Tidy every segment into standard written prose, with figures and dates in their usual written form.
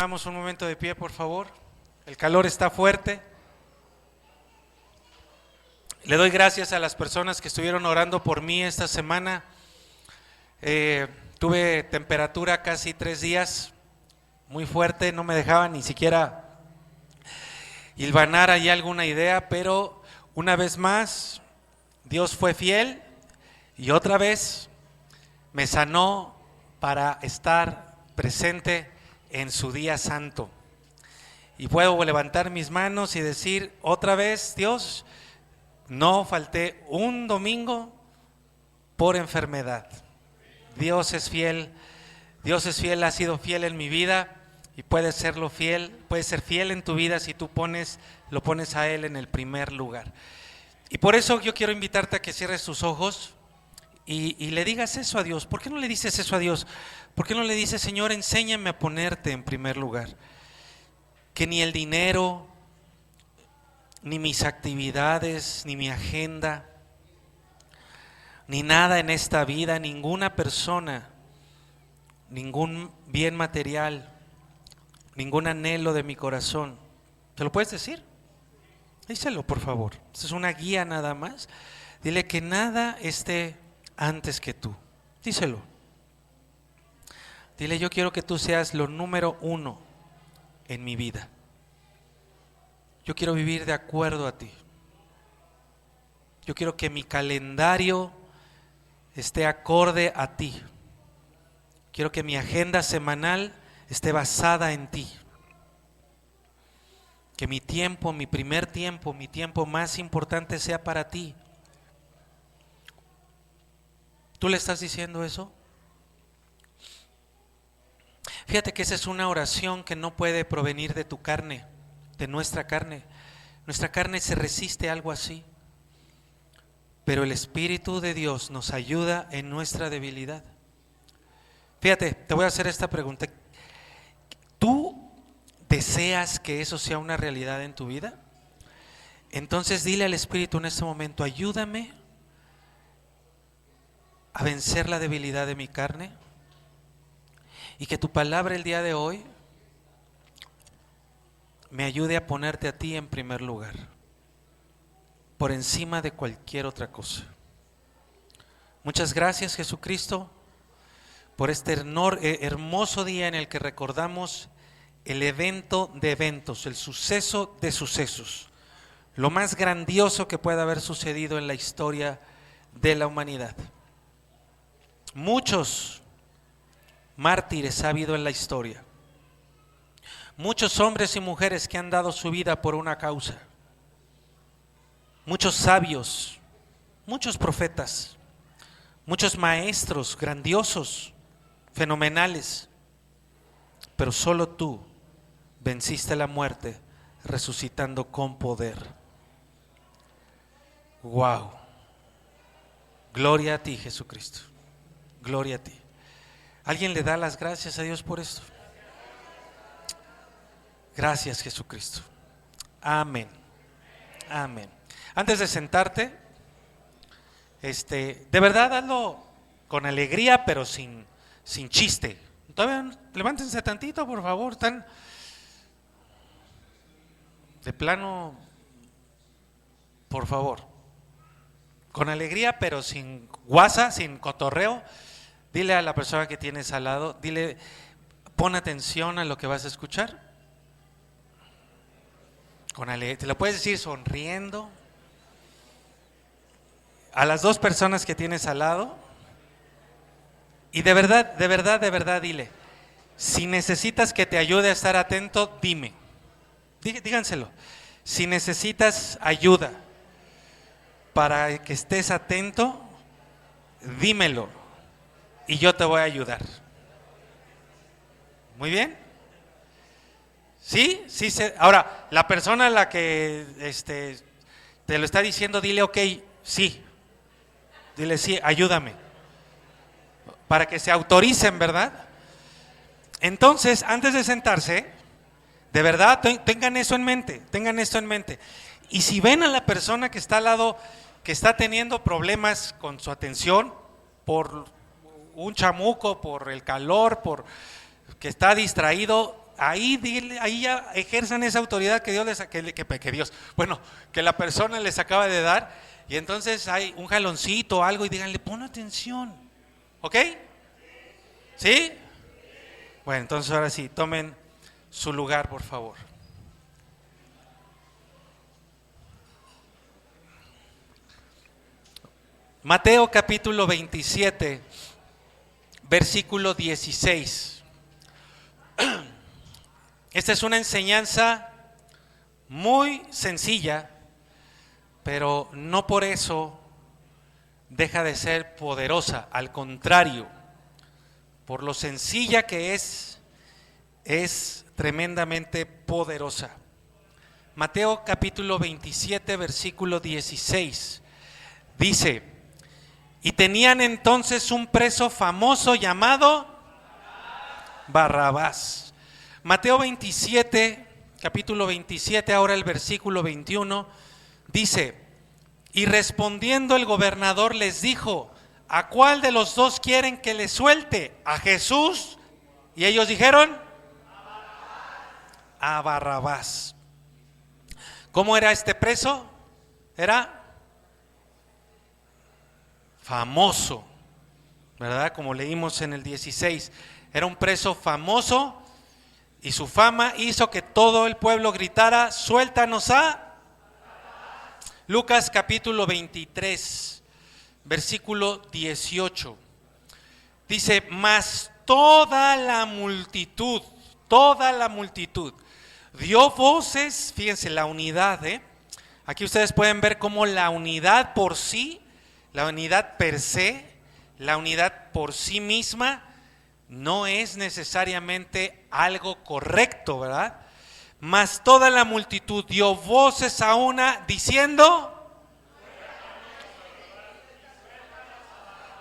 pongamos un momento de pie, por favor. El calor está fuerte. Le doy gracias a las personas que estuvieron orando por mí esta semana. Tuve temperatura casi 3 días, muy fuerte, no me dejaba ni siquiera hilvanar ahí alguna idea, pero una vez más, Dios fue fiel y otra vez me sanó para estar presente en su día santo. Y puedo levantar mis manos y decir otra vez: Dios, no falté un domingo por enfermedad. Dios es fiel, ha sido fiel en mi vida y puede ser fiel en tu vida si tú lo pones a Él en el primer lugar. Y por eso yo quiero invitarte a que cierres tus ojos y le digas eso a Dios. ¿Por qué no le dices eso a Dios? ¿Por qué no le dices: Señor, enséñame a ponerte en primer lugar? Que ni el dinero, ni mis actividades, ni mi agenda, ni nada en esta vida, ninguna persona, ningún bien material, ningún anhelo de mi corazón. ¿Te lo puedes decir? Díselo, por favor. Esta es una guía nada más. Dile que nada esté antes que tú. Díselo. Dile: yo quiero que tú seas lo número 1 en mi vida. Yo quiero vivir de acuerdo a ti. Yo quiero que mi calendario esté acorde a ti. Quiero que mi agenda semanal esté basada en ti. Que mi tiempo, mi primer tiempo, mi tiempo más importante sea para ti. ¿Tú le estás diciendo eso? Fíjate que esa es una oración que no puede provenir de tu carne, de nuestra carne. Nuestra carne se resiste a algo así. Pero el Espíritu de Dios nos ayuda en nuestra debilidad. Fíjate, te voy a hacer esta pregunta. ¿Tú deseas que eso sea una realidad en tu vida? Entonces dile al Espíritu en este momento: ayúdame a vencer la debilidad de mi carne, y que tu palabra el día de hoy me ayude a ponerte a ti en primer lugar, por encima de cualquier otra cosa. Muchas gracias, Jesucristo, por este hermoso día en el que recordamos el evento de eventos, el suceso de sucesos, lo más grandioso que pueda haber sucedido en la historia de la humanidad. Muchos mártires ha habido en la historia, muchos hombres y mujeres que han dado su vida por una causa, muchos sabios, muchos profetas, muchos maestros grandiosos, fenomenales, pero solo tú venciste la muerte resucitando con poder. Wow. Gloria a ti, Jesucristo. Gloria a ti. ¿Alguien le da las gracias a Dios por esto? Gracias, Jesucristo. Amén. Amén. Antes de sentarte, de verdad hazlo con alegría, pero sin chiste. Todavía levántense tantito, por favor. Están de plano, por favor. Con alegría, pero sin guasa, sin cotorreo. Dile a la persona que tienes al lado, dile: pon atención a lo que vas a escuchar. Con alegría, te lo puedes decir sonriendo. A las 2 personas que tienes al lado. Y de verdad, dile: si necesitas que te ayude a estar atento, dime. Díganselo. Si necesitas ayuda para que estés atento, dímelo y yo te voy a ayudar. Muy bien. ¿Sí? Ahora, la persona a la que te lo está diciendo, dile: ok, sí. Dile: sí, ayúdame. Para que se autoricen, ¿verdad? Entonces, antes de sentarse, de verdad, tengan eso en mente. Y si ven a la persona que está al lado, que está teniendo problemas con su atención, por un chamuco, por el calor, por que está distraído, ahí ya ejerzan esa autoridad que Dios que la persona les acaba de dar, y entonces hay un jaloncito o algo y díganle, pon atención, ¿ok? ¿Sí? Bueno, entonces ahora sí, tomen su lugar, por favor. Mateo capítulo 27, versículo 16. Esta es una enseñanza muy sencilla, pero no por eso deja de ser poderosa. Al contrario, por lo sencilla que es tremendamente poderosa. Mateo capítulo 27, versículo 16. Dice: y tenían entonces un preso famoso llamado Barrabás. Mateo 27, capítulo 27, ahora el versículo 21, dice: y respondiendo el gobernador les dijo, ¿a cuál de los dos quieren que le suelte? ¿A Jesús? Y ellos dijeron, a Barrabás. ¿Cómo era este preso? Era famoso, ¿verdad? Como leímos en el 16, era un preso famoso y su fama hizo que todo el pueblo gritara, suéltanos a Lucas capítulo 23, versículo 18. Dice, mas toda la multitud dio voces, fíjense la unidad, aquí ustedes pueden ver cómo la unidad por sí, la unidad per se, la unidad por sí misma, no es necesariamente algo correcto, ¿verdad? Mas toda la multitud dio voces a una diciendo,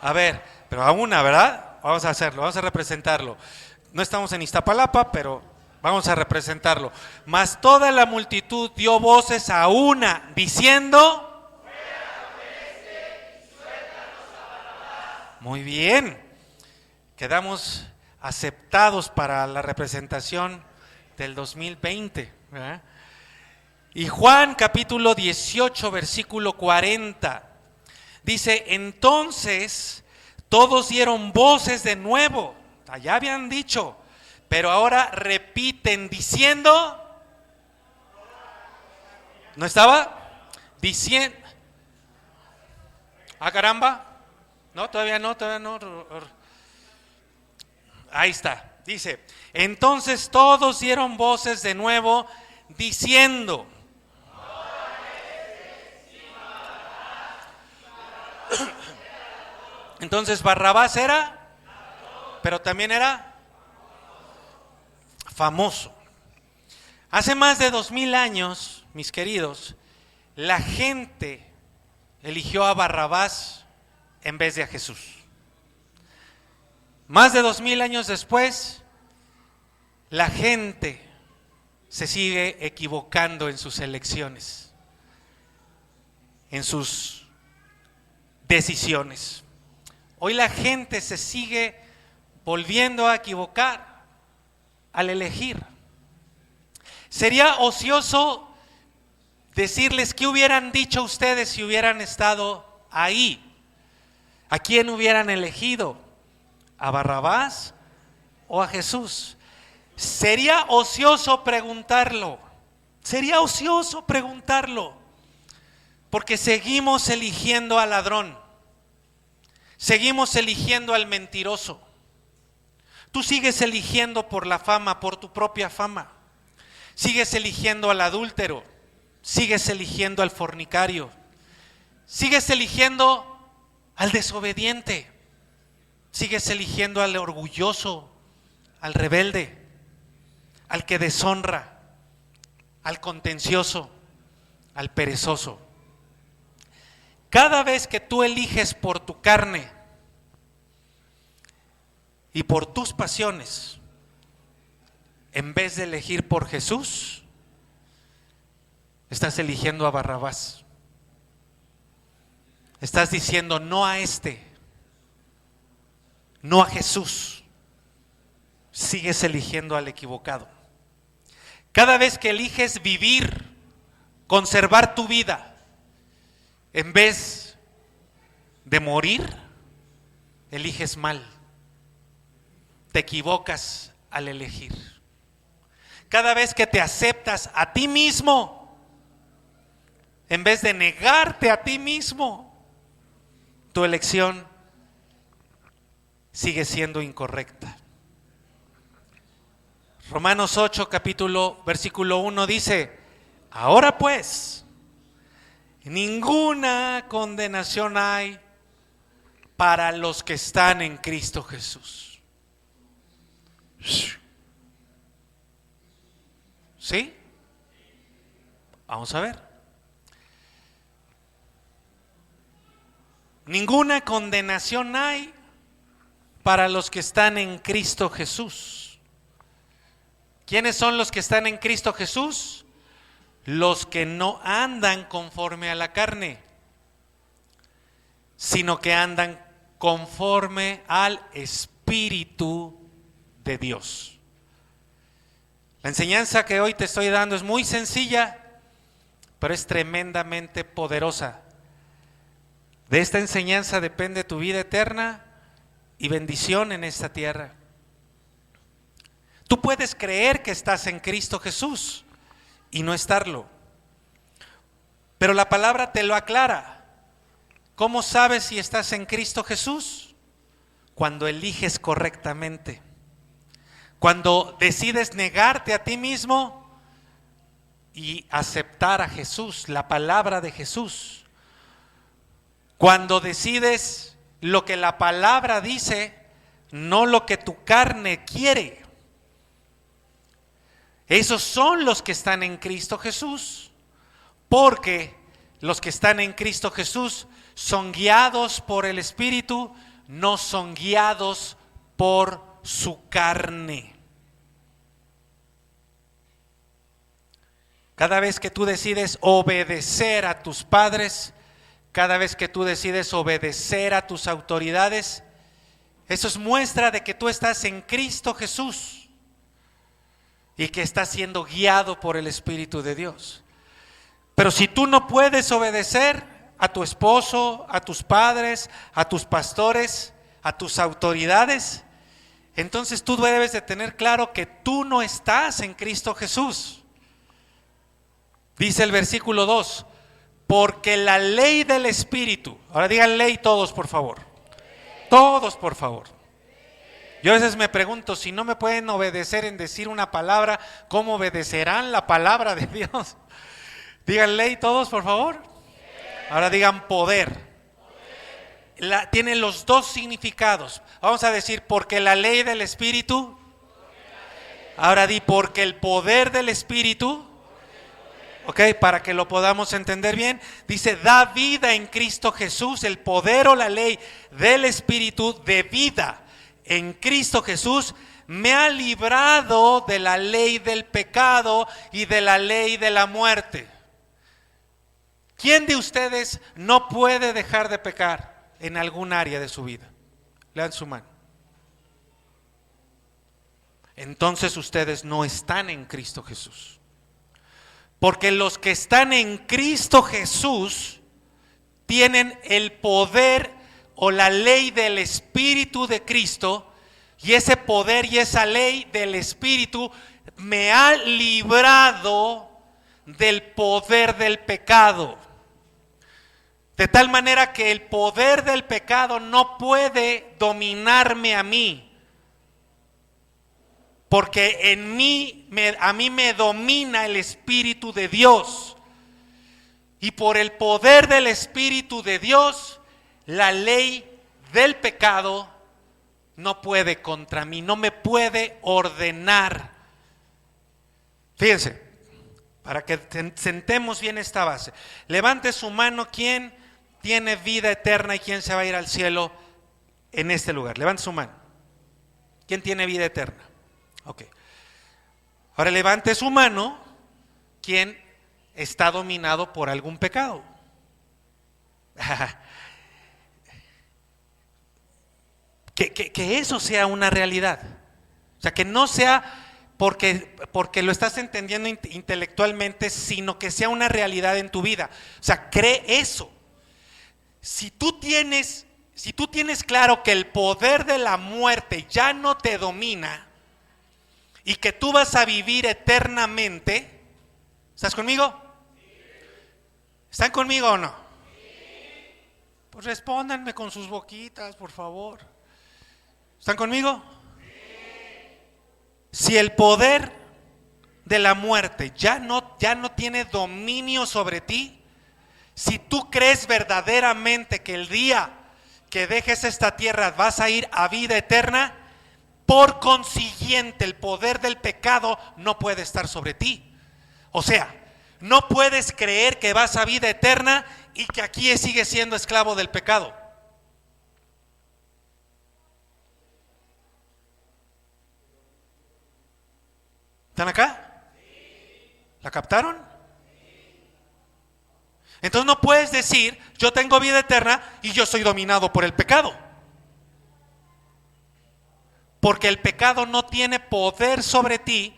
a ver, pero a una, ¿verdad? Vamos a hacerlo, vamos a representarlo. No estamos en Iztapalapa, pero vamos a representarlo. Mas toda la multitud dio voces a una diciendo, muy bien, quedamos aceptados para la representación del 2020, ¿verdad? Y Juan capítulo 18, versículo 40, dice, entonces todos dieron voces de nuevo, ya habían dicho, pero ahora repiten diciendo, ¿no estaba? Diciendo, caramba. No, todavía no. Ahí está, dice, entonces todos dieron voces de nuevo diciendo, entonces Barrabás era, pero también era famoso. Hace más de 2000 años, mis queridos, la gente eligió a Barrabás en vez de a Jesús. Más de 2000 años después, la gente se sigue equivocando en sus elecciones, en sus decisiones. Hoy la gente se sigue volviendo a equivocar al elegir. Sería ocioso decirles qué hubieran dicho ustedes si hubieran estado ahí. ¿A quién hubieran elegido? ¿A Barrabás o a Jesús? Sería ocioso preguntarlo. Porque seguimos eligiendo al ladrón. Seguimos eligiendo al mentiroso. Tú sigues eligiendo por la fama, por tu propia fama. Sigues eligiendo al adúltero. Sigues eligiendo al fornicario. Sigues eligiendo al desobediente, sigues eligiendo al orgulloso, al rebelde, al que deshonra, al contencioso, al perezoso. Cada vez que tú eliges por tu carne y por tus pasiones, en vez de elegir por Jesús, estás eligiendo a Barrabás. Estás diciendo no a no a Jesús. Sigues eligiendo al equivocado. Cada vez que eliges vivir, conservar tu vida, en vez de morir, eliges mal. Te equivocas al elegir. Cada vez que te aceptas a ti mismo, en vez de negarte a ti mismo, tu elección sigue siendo incorrecta. Romanos 8, versículo 1 dice: ahora pues, ninguna condenación hay para los que están en Cristo Jesús. ¿Sí? Vamos a ver. Ninguna condenación hay para los que están en Cristo Jesús. ¿Quiénes son los que están en Cristo Jesús? Los que no andan conforme a la carne, sino que andan conforme al Espíritu de Dios. La enseñanza que hoy te estoy dando es muy sencilla, pero es tremendamente poderosa. De esta enseñanza depende tu vida eterna y bendición en esta tierra. Tú puedes creer que estás en Cristo Jesús y no estarlo, pero la palabra te lo aclara. ¿Cómo sabes si estás en Cristo Jesús? Cuando eliges correctamente. Cuando decides negarte a ti mismo y aceptar a Jesús, la palabra de Jesús. Cuando decides lo que la palabra dice, no lo que tu carne quiere. Esos son los que están en Cristo Jesús, porque los que están en Cristo Jesús son guiados por el Espíritu, no son guiados por su carne. Cada vez que tú decides obedecer a tus padres, cada vez que tú decides obedecer a tus autoridades, eso es muestra de que tú estás en Cristo Jesús y que estás siendo guiado por el Espíritu de Dios. Pero si tú no puedes obedecer a tu esposo, a tus padres, a tus pastores, a tus autoridades, entonces tú debes de tener claro que tú no estás en Cristo Jesús. Dice el versículo 2, porque la ley del Espíritu, ahora digan ley todos por favor, todos por favor. Yo a veces me pregunto, si no me pueden obedecer en decir una palabra, ¿cómo obedecerán la palabra de Dios? Digan ley todos por favor. Ahora digan poder. Tiene los dos significados. Vamos a decir, porque la ley del Espíritu. Ahora di, porque el poder del Espíritu. Ok, para que lo podamos entender bien, dice, da vida en Cristo Jesús. El poder o la ley del Espíritu de vida en Cristo Jesús me ha librado de la ley del pecado y de la ley de la muerte. ¿Quién de ustedes no puede dejar de pecar en algún área de su vida? Lean su mano. Entonces ustedes no están en Cristo Jesús. Porque los que están en Cristo Jesús tienen el poder o la ley del Espíritu de Cristo, y ese poder y esa ley del Espíritu me ha librado del poder del pecado. De tal manera que el poder del pecado no puede dominarme a mí. Porque a mí me domina el Espíritu de Dios. Y por el poder del Espíritu de Dios, la ley del pecado no puede contra mí, no me puede ordenar. Fíjense, para que sentemos bien esta base. Levante su mano, ¿quién tiene vida eterna y quién se va a ir al cielo en este lugar? Levante su mano. ¿Quién tiene vida eterna? Ok. Ahora levante su mano, ¿quién está dominado por algún pecado? Que eso sea una realidad. O sea, que no sea porque lo estás entendiendo intelectualmente, sino que sea una realidad en tu vida. O sea, cree eso. Si tú tienes claro que el poder de la muerte ya no te domina y que tú vas a vivir eternamente, ¿estás conmigo? ¿Están conmigo o no? Pues respóndanme con sus boquitas, por favor. ¿Están conmigo? Si el poder de la muerte ya no tiene dominio sobre ti, si tú crees verdaderamente que el día que dejes esta tierra vas a ir a vida eterna, por consiguiente el poder del pecado no puede estar sobre ti. O sea, no puedes creer que vas a vida eterna y que aquí sigues siendo esclavo del pecado. ¿Están acá? ¿La captaron? Entonces no puedes decir, yo tengo vida eterna y yo soy dominado por el pecado. Porque el pecado no tiene poder sobre ti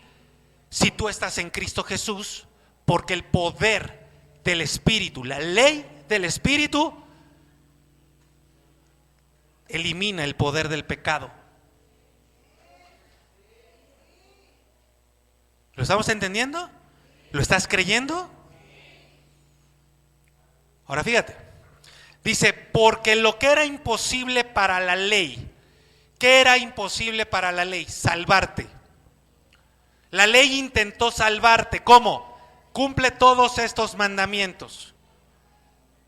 si tú estás en Cristo Jesús, porque el poder del Espíritu, la ley del Espíritu, elimina el poder del pecado. ¿Lo estamos entendiendo? ¿Lo estás creyendo? Ahora fíjate, dice, porque lo que era imposible para la ley, ¿qué era imposible para la ley? Salvarte. La ley intentó salvarte, ¿cómo? Cumple todos estos mandamientos.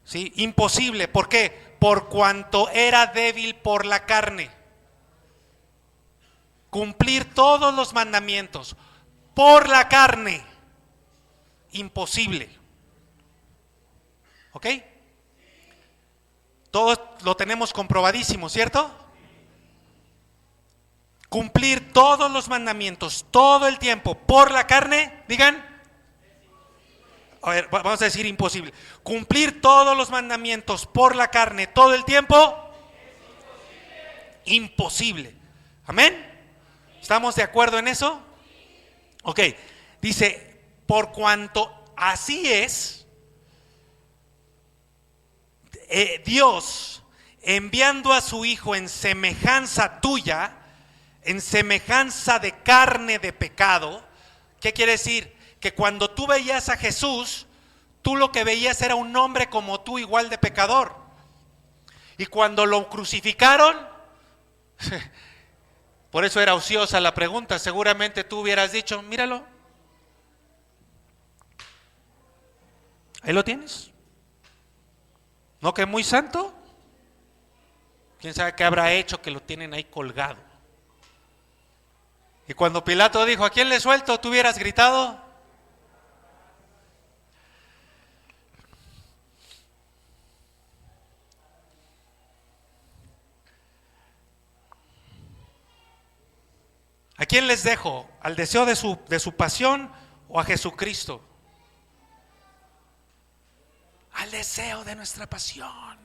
¿Sí? Imposible, ¿por qué? Por cuanto era débil por la carne. Cumplir todos los mandamientos por la carne, imposible. ¿Ok? Todos lo tenemos comprobadísimo, ¿cierto? Cumplir todos los mandamientos todo el tiempo por la carne, digan. A ver, vamos a decir imposible. Cumplir todos los mandamientos por la carne todo el tiempo, imposible. ¿Amén? ¿Estamos de acuerdo en eso? Ok, dice, por cuanto así es, Dios, enviando a su Hijo en semejanza tuya, en semejanza de carne de pecado. ¿Qué quiere decir? Que cuando tú veías a Jesús, tú lo que veías era un hombre como tú, igual de pecador. Y cuando lo crucificaron, por eso era ociosa la pregunta, seguramente tú hubieras dicho, míralo, ahí lo tienes. ¿No que muy santo? ¿Quién sabe qué habrá hecho que lo tienen ahí colgado? Y cuando Pilato dijo, ¿a quién le suelto? ¿Tú hubieras gritado? ¿A quién les dejo? ¿Al deseo de su pasión o a Jesucristo? Al deseo de nuestra pasión.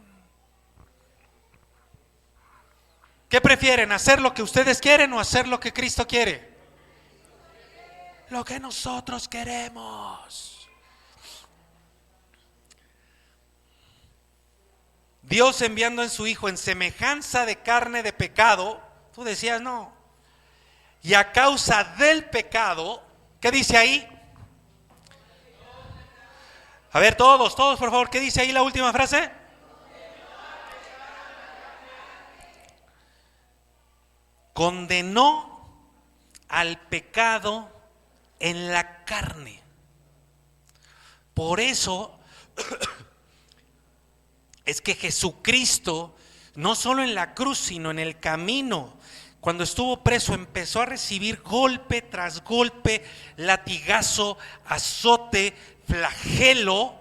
¿Qué prefieren? ¿Hacer lo que ustedes quieren o hacer lo que Cristo quiere? Lo que nosotros queremos. Dios enviando en su Hijo en semejanza de carne de pecado, tú decías no. Y a causa del pecado, ¿qué dice ahí? A ver, todos, por favor, ¿qué dice ahí la última frase? Condenó al pecado en la carne. Por eso es que Jesucristo, no solo en la cruz, sino en el camino, cuando estuvo preso, empezó a recibir golpe tras golpe, latigazo, azote, flagelo,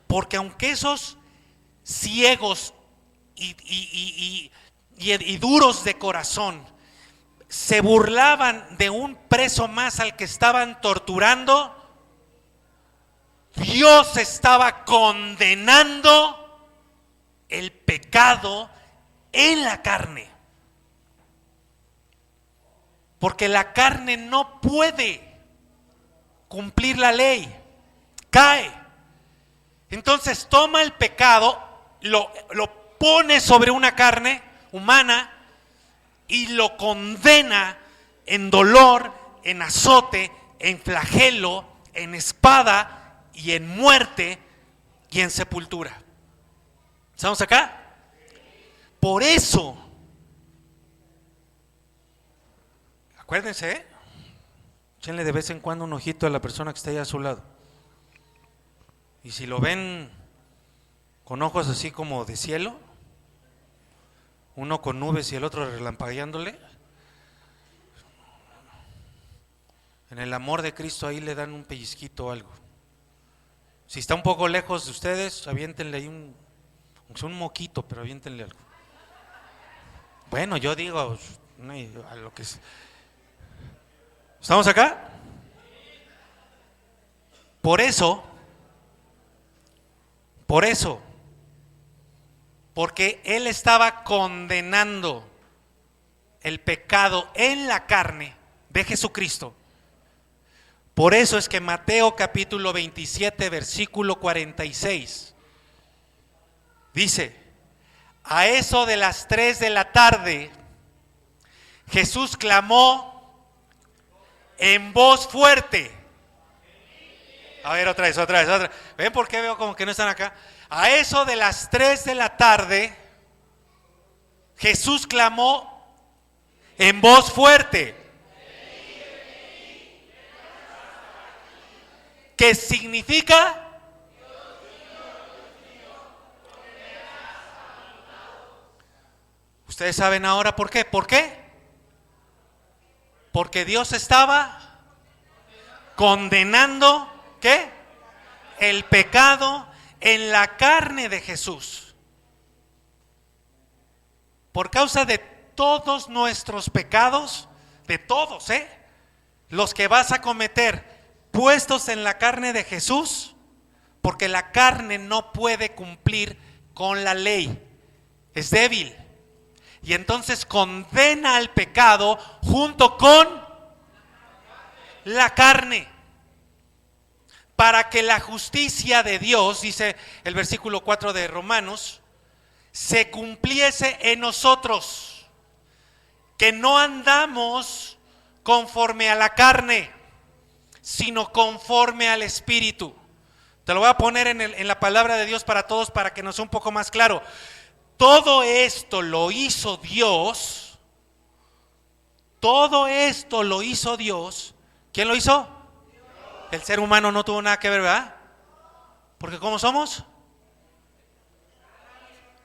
porque aunque esos ciegos y duros de corazón se burlaban de un preso más al que estaban torturando, Dios estaba condenando el pecado en la carne. porque la carne no puede cumplir la ley, cae. Entonces toma el pecado, lo pone sobre una carne humana y lo condena en dolor, en azote, en flagelo, en espada y en muerte y en sepultura. ¿Estamos acá? Por eso, acuérdense, échenle de vez en cuando un ojito a la persona que está ahí a su lado. Y si lo ven con ojos así como de cielo, uno con nubes y el otro relampagueándole, en el amor de Cristo ahí le dan un pellizquito o algo. Si está un poco lejos de ustedes, aviéntenle ahí un moquito, pero aviéntenle algo. Bueno, yo digo a lo que es. ¿Estamos acá? Por eso, porque Él estaba condenando el pecado en la carne de Jesucristo. Por eso es que Mateo capítulo 27, versículo 46, dice: a eso de las 3 de la tarde, Jesús clamó en voz fuerte. A ver, otra vez. ¿Ven por qué veo como que no están acá? A eso de las 3 de la tarde, Jesús clamó en voz fuerte. ¿Qué significa? Ustedes saben ahora por qué. ¿Por qué? Porque Dios estaba condenando, ¿qué? El pecado en la carne de Jesús. Por causa de todos nuestros pecados, de todos, los que vas a cometer, puestos en la carne de Jesús, porque la carne no puede cumplir con la ley, es débil. Y entonces condena al pecado junto con la carne, para que la justicia de Dios, dice el versículo 4 de Romanos, se cumpliese en nosotros, que no andamos conforme a la carne, sino conforme al Espíritu. Te lo voy a poner en la palabra de Dios para todos, para que nos sea un poco más claro. Todo esto lo hizo Dios. Todo esto lo hizo Dios. ¿Quién lo hizo? El ser humano no tuvo nada que ver, ¿verdad? Porque ¿cómo somos?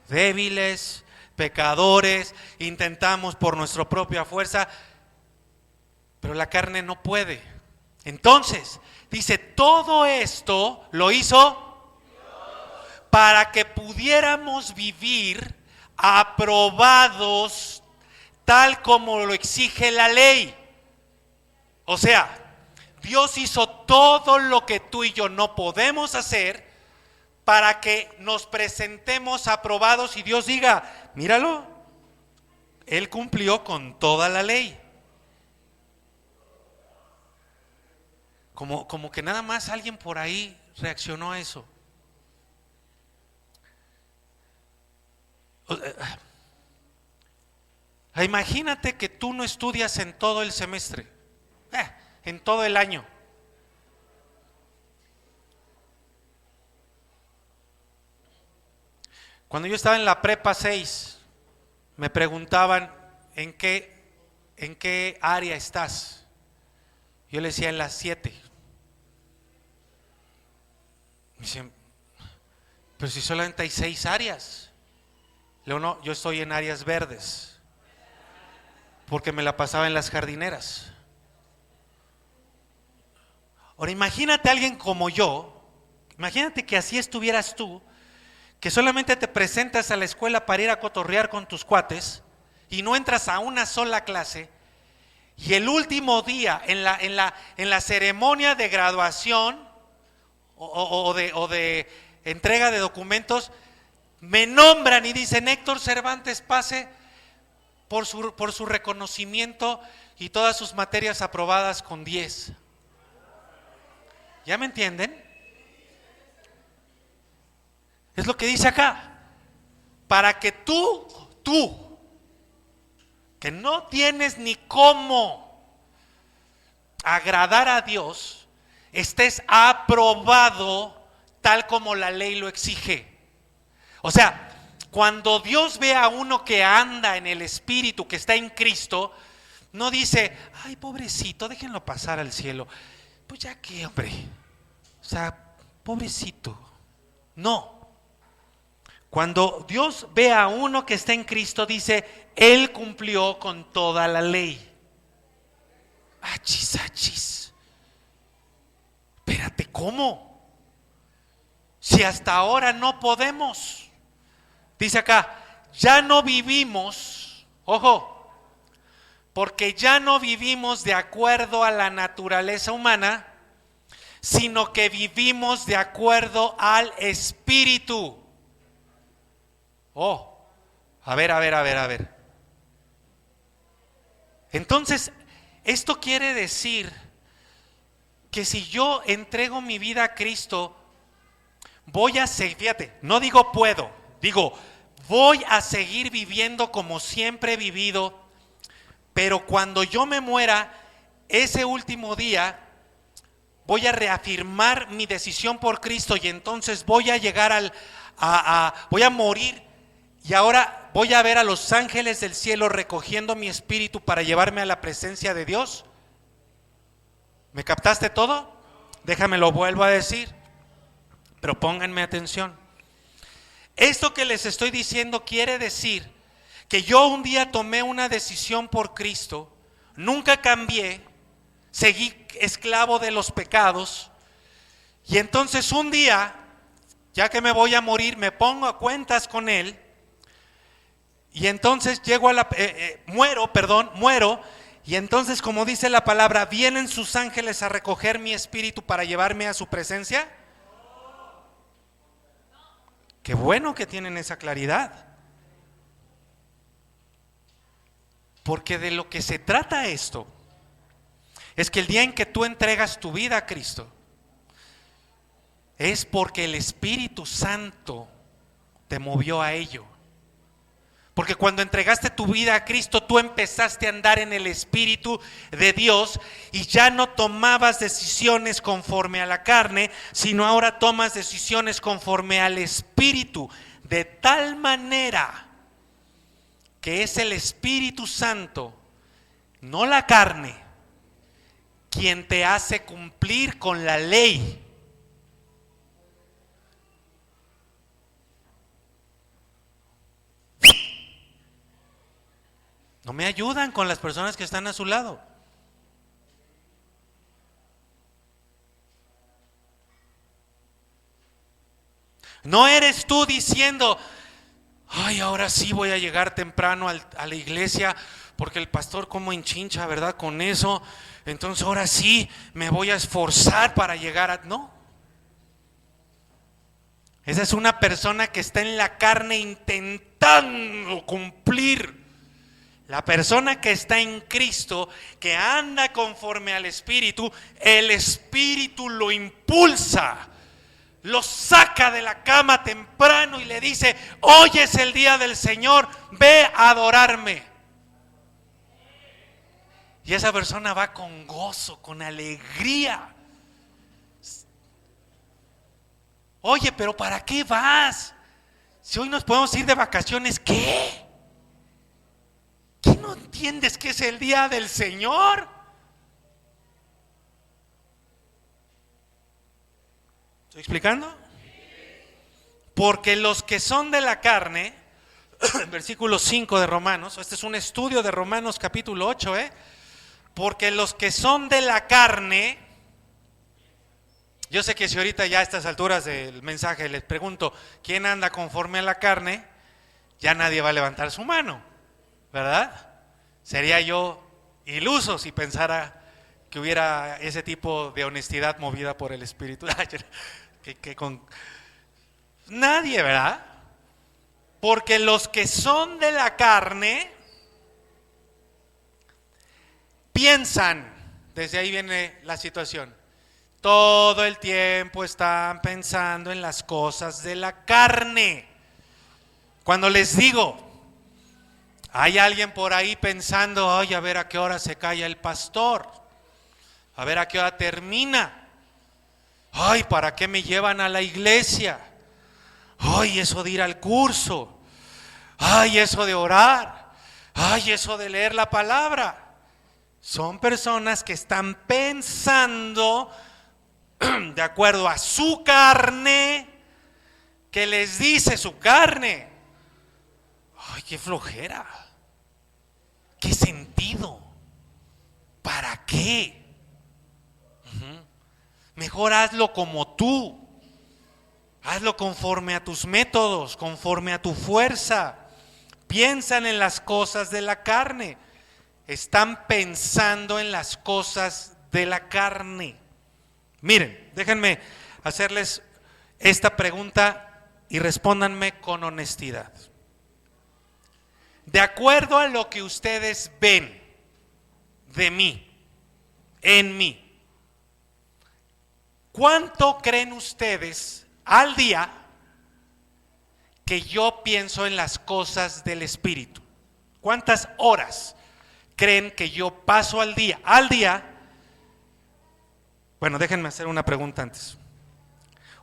Débiles, pecadores, intentamos por nuestra propia fuerza, pero la carne no puede. Entonces, dice, todo esto lo hizo para que pudiéramos vivir aprobados tal como lo exige la ley. O sea, Dios hizo todo lo que tú y yo no podemos hacer para que nos presentemos aprobados y Dios diga, míralo, Él cumplió con toda la ley. Como que nada más alguien por ahí reaccionó a eso. Imagínate que tú no estudias en todo el semestre, en todo el año. Cuando yo estaba en la prepa 6, me preguntaban ¿en qué área estás? Yo le decía en las 7. Me dicen, pero si solamente hay 6 áreas. Le digo, no, yo estoy en áreas verdes, porque me la pasaba en las jardineras. Ahora imagínate a alguien como yo, imagínate que así estuvieras tú, que solamente te presentas a la escuela para ir a cotorrear con tus cuates y no entras a una sola clase, y el último día en la ceremonia de graduación o de entrega de documentos me nombran y dicen, Héctor Cervantes, pase por su reconocimiento y todas sus materias aprobadas con 10. ¿Ya me entienden? Es lo que dice acá. Para que tú, que no tienes ni cómo agradar a Dios, estés aprobado tal como la ley lo exige. O sea, cuando Dios ve a uno que anda en el Espíritu, que está en Cristo, no dice, ay, pobrecito, déjenlo pasar al cielo. Pues ya que, hombre, o sea, pobrecito. No. Cuando Dios ve a uno que está en Cristo, dice, Él cumplió con toda la ley. Achis, achis. Espérate, ¿cómo? Si hasta ahora no podemos. Dice acá, ya no vivimos, ojo, porque ya no vivimos de acuerdo a la naturaleza humana, sino que vivimos de acuerdo al Espíritu. Oh, a ver. Entonces, esto quiere decir que si yo entrego mi vida a Cristo, voy a seguir, fíjate, no digo puedo, digo, voy a seguir viviendo como siempre he vivido, pero cuando yo me muera, ese último día, voy a reafirmar mi decisión por Cristo y entonces voy a llegar voy a morir y ahora voy a ver a los ángeles del cielo recogiendo mi espíritu para llevarme a la presencia de Dios. ¿Me captaste todo? Déjame lo vuelvo a decir, pero pónganme atención. Esto que les estoy diciendo quiere decir que yo un día tomé una decisión por Cristo, nunca cambié, seguí esclavo de los pecados, y entonces un día, ya que me voy a morir, me pongo a cuentas con Él, y entonces llego a muero, y entonces, como dice la palabra, ¿vienen sus ángeles a recoger mi espíritu para llevarme a su presencia? Qué bueno que tienen esa claridad. Porque de lo que se trata esto es que el día en que tú entregas tu vida a Cristo es porque el Espíritu Santo te movió a ello. Porque cuando entregaste tu vida a Cristo, tú empezaste a andar en el Espíritu de Dios y ya no tomabas decisiones conforme a la carne, sino ahora tomas decisiones conforme al Espíritu, de tal manera que es el Espíritu Santo, no la carne, quien te hace cumplir con la ley. No me ayudan con las personas que están a su lado. No eres tú diciendo, ay, ahora sí voy a llegar temprano a la iglesia porque el pastor como enchincha, ¿verdad? Con eso, entonces ahora sí me voy a esforzar para llegar a... No. Esa es una persona que está en la carne intentando cumplir. La persona que está en Cristo, que anda conforme al Espíritu, el Espíritu lo impulsa, lo saca de la cama temprano y le dice, hoy es el día del Señor, ve a adorarme. Y esa persona va con gozo, con alegría. Oye, pero ¿para qué vas? Si hoy nos podemos ir de vacaciones, ¿qué? ¿Qué no entiendes que es el día del Señor? ¿Estoy explicando? Porque los que son de la carne, versículo 5 de Romanos, este es un estudio de Romanos capítulo 8, porque los que son de la carne, yo sé que si ahorita ya a estas alturas del mensaje les pregunto, ¿quién anda conforme a la carne? Ya nadie va a levantar su mano, ¿verdad? Sería yo iluso si pensara que hubiera ese tipo de honestidad movida por el Espíritu. Nadie, ¿verdad? Porque los que son de la carne piensan, desde ahí viene la situación. Todo el tiempo están pensando en las cosas de la carne. Cuando les digo, hay alguien por ahí pensando, ay, a ver a qué hora se calla el pastor, a ver a qué hora termina, ay, ¿para qué me llevan a la iglesia? Ay, eso de ir al curso, ay, eso de orar, ay, eso de leer la palabra. Son personas que están pensando de acuerdo a su carne, que les dice su carne. Ay, qué flojera, qué sentido, ¿para qué? Mejor hazlo como tú, hazlo conforme a tus métodos, conforme a tu fuerza. Piensan en las cosas de la carne, están pensando en las cosas de la carne. Miren, déjenme hacerles esta pregunta y respóndanme con honestidad. De acuerdo a lo que ustedes ven de mí, en mí, ¿cuánto creen ustedes al día que yo pienso en las cosas del Espíritu? ¿Cuántas horas creen que yo paso al día? Al día. Bueno, déjenme hacer una pregunta antes.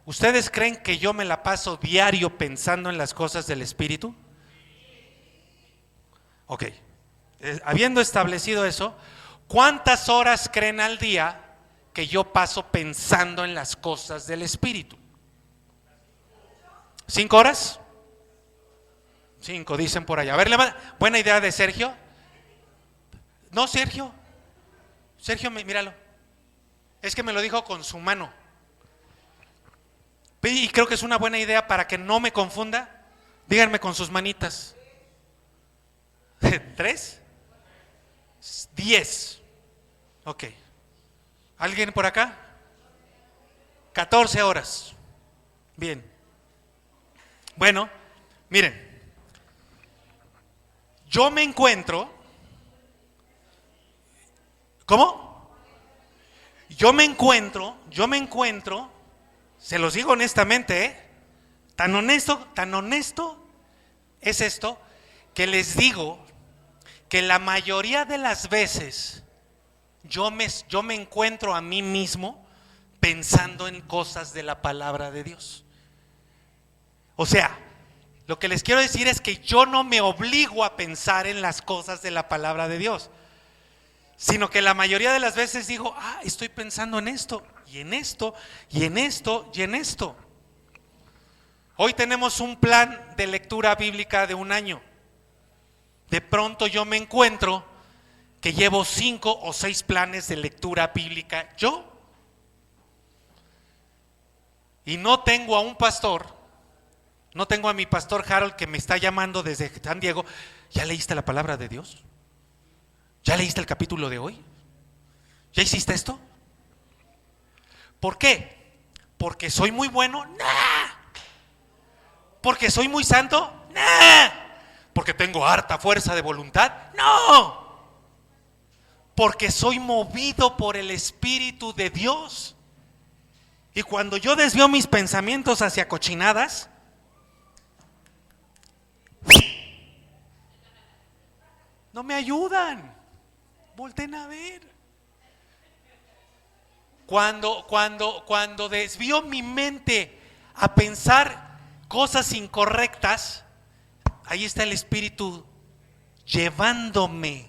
¿Ustedes creen que yo me la paso diario pensando en las cosas del Espíritu? Ok. Habiendo establecido eso, ¿cuántas horas creen al día que yo paso pensando en las cosas del Espíritu? ¿5 horas? 5, dicen por allá. A ver, buena idea de Sergio. No, Sergio, míralo. Es que me lo dijo con su mano. Y creo que es una buena idea para que no me confunda. Díganme con sus manitas. 3, 10. Ok. ¿Alguien por acá? 14 horas. Bien. Bueno, miren. Yo me encuentro. ¿Cómo? Yo me encuentro, se los digo honestamente, tan honesto es esto, que les digo que la mayoría de las veces yo me encuentro a mí mismo pensando en cosas de la palabra de Dios. O sea, lo que les quiero decir es que yo no me obligo a pensar en las cosas de la palabra de Dios, sino que la mayoría de las veces digo, estoy pensando en esto, y en esto, y en esto, y en esto. Hoy tenemos un plan de lectura bíblica de 1 año. De pronto yo me encuentro que llevo 5 o 6 planes de lectura bíblica yo. Y no tengo a un pastor, no tengo a mi pastor Harold que me está llamando desde San Diego. ¿Ya leíste la palabra de Dios? ¿Ya leíste el capítulo de hoy? ¿Ya hiciste esto? ¿Por qué? ¿Porque soy muy bueno? ¡Nah! ¿Porque soy muy santo? ¡Nah! ¿Porque tengo harta fuerza de voluntad? ¡No! Porque soy movido por el Espíritu de Dios. Y cuando yo desvío mis pensamientos hacia cochinadas, no me ayudan. Volten a ver. Cuando desvío mi mente a pensar cosas incorrectas, ahí está el Espíritu llevándome.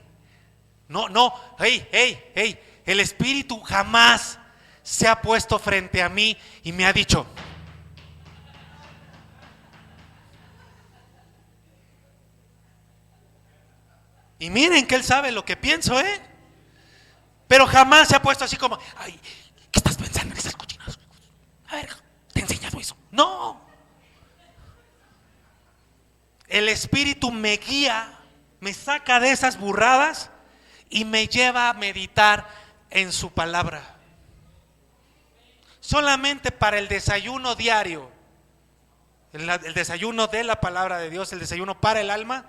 No, hey, el Espíritu jamás se ha puesto frente a mí y me ha dicho: y miren que Él sabe lo que pienso, pero jamás se ha puesto así como: ay, ¿qué estás pensando en esas cochinadas? A ver, ¿te he enseñado eso? No. El Espíritu me guía, me saca de esas burradas y me lleva a meditar en su palabra. Solamente para el desayuno diario, el desayuno de la palabra de Dios, el desayuno para el alma,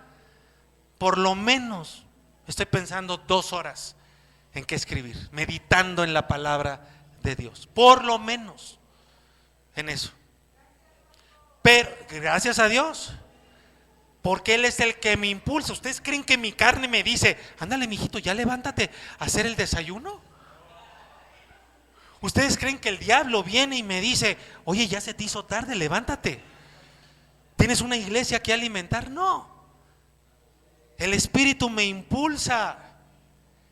por lo menos estoy pensando 2 horas en qué escribir, meditando en la palabra de Dios, por lo menos en eso. Pero gracias a Dios, porque Él es el que me impulsa. ¿Ustedes creen que mi carne me dice, ándale mijito, ya levántate a hacer el desayuno? ¿Ustedes creen que el diablo viene y me dice, oye, ya se te hizo tarde, levántate, tienes una iglesia que alimentar? No, el Espíritu me impulsa.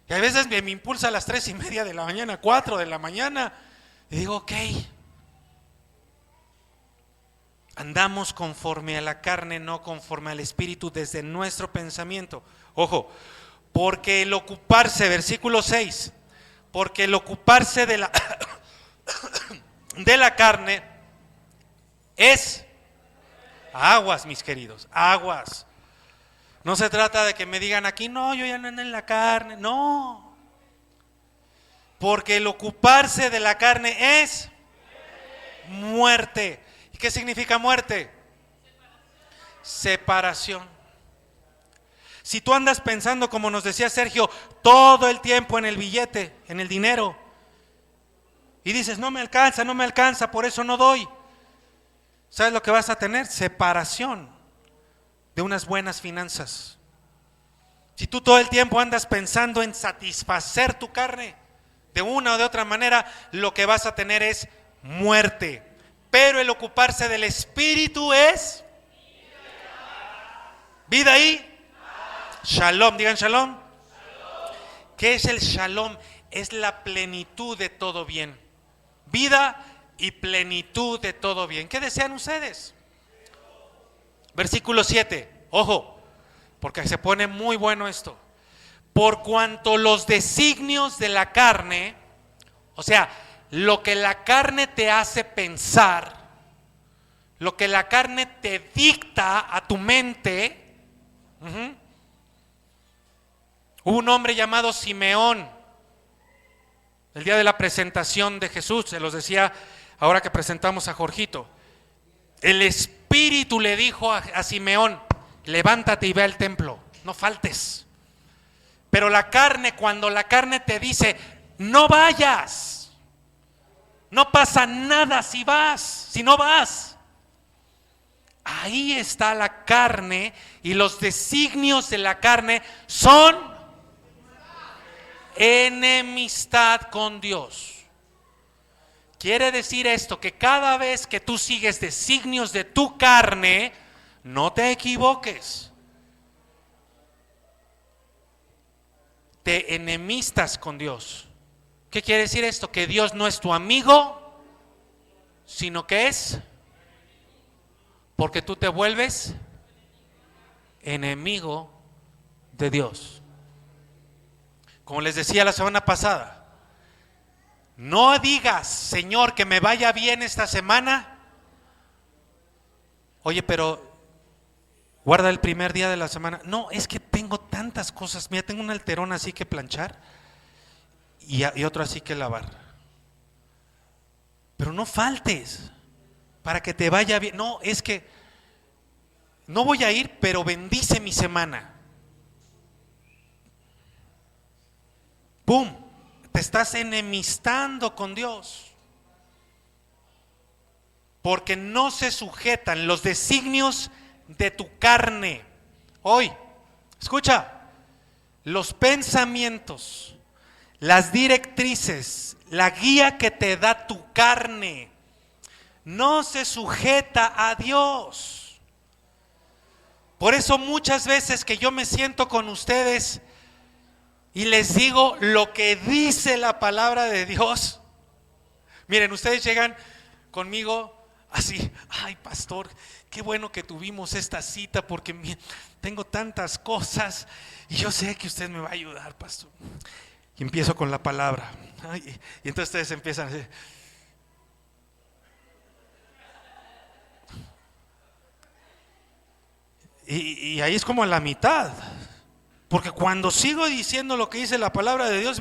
Y a veces me impulsa a las 3:30 de la mañana, 4 de la mañana, y digo, ok, andamos conforme a la carne, no conforme al Espíritu, desde nuestro pensamiento. Ojo, porque el ocuparse, versículo 6, porque el ocuparse de la, de la carne es aguas, mis queridos, aguas. No se trata de que me digan aquí, no, yo ya no ando en la carne, no. Porque el ocuparse de la carne es muerte. ¿Y qué significa muerte? Separación. Si tú andas pensando, como nos decía Sergio, todo el tiempo en el billete, en el dinero, y dices, no me alcanza, por eso no doy, ¿sabes lo que vas a tener? Separación de unas buenas finanzas. Si tú todo el tiempo andas pensando en satisfacer tu carne de una o de otra manera, lo que vas a tener es muerte. Pero el ocuparse del Espíritu es vida y shalom. Digan shalom. ¿Qué es el shalom? Es la plenitud de todo bien. Vida y plenitud de todo bien. ¿Qué desean ustedes? Versículo 7, ojo, porque se pone muy bueno esto. Por cuanto los designios de la carne, o sea, lo que la carne te hace pensar, lo que la carne te dicta a tu mente. Hubo un hombre llamado Simeón, el día de la presentación de Jesús, se los decía ahora que presentamos a Jorgito. El Espíritu le dijo a Simeón, levántate y ve al templo, no faltes. Pero la carne, cuando la carne te dice, no vayas, no pasa nada si vas, si no vas. Ahí está la carne, y los designios de la carne son enemistad con Dios. Quiere decir esto, que cada vez que tú sigues designios de tu carne, no te equivoques, te enemistas con Dios. ¿Qué quiere decir esto? Que Dios no es tu amigo, sino que es, porque tú te vuelves enemigo de Dios. Como les decía la semana pasada, no digas, Señor, que me vaya bien esta semana. Oye, pero guarda el primer día de la semana. No, es que tengo tantas cosas. Mira, tengo un alterón así que planchar y otro así que lavar. Pero no faltes para que te vaya bien. No, es que no voy a ir, pero bendice mi semana. ¡Pum! Te estás enemistando con Dios, porque no se sujetan los designios de tu carne. Hoy, escucha, los pensamientos, las directrices, la guía que te da tu carne, no se sujeta a Dios. Por eso muchas veces que yo me siento con ustedes y les digo lo que dice la palabra de Dios, miren, ustedes llegan conmigo así, ay pastor, qué bueno que tuvimos esta cita porque tengo tantas cosas y yo sé que usted me va a ayudar, pastor. Y empiezo con la palabra. Ay, y entonces ustedes empiezan a decir, y ahí es como a la mitad. Porque cuando sigo diciendo lo que dice la palabra de Dios,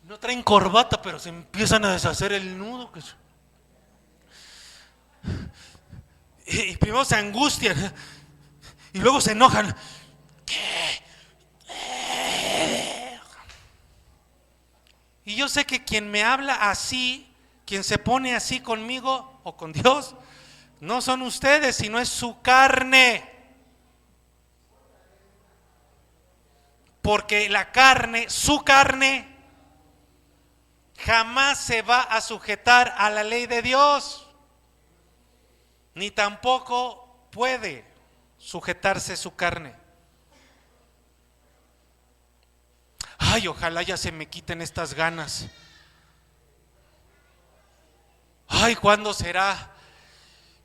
no traen corbata, pero se empiezan a deshacer el nudo. Y primero se angustian y luego se enojan. ¿Qué? Y yo sé que quien me habla así, quien se pone así conmigo o con Dios, no son ustedes, sino es su carne. Porque la carne, su carne, jamás se va a sujetar a la ley de Dios, ni tampoco puede sujetarse su carne. Ay, ojalá ya se me quiten estas ganas. Ay, ¿cuándo será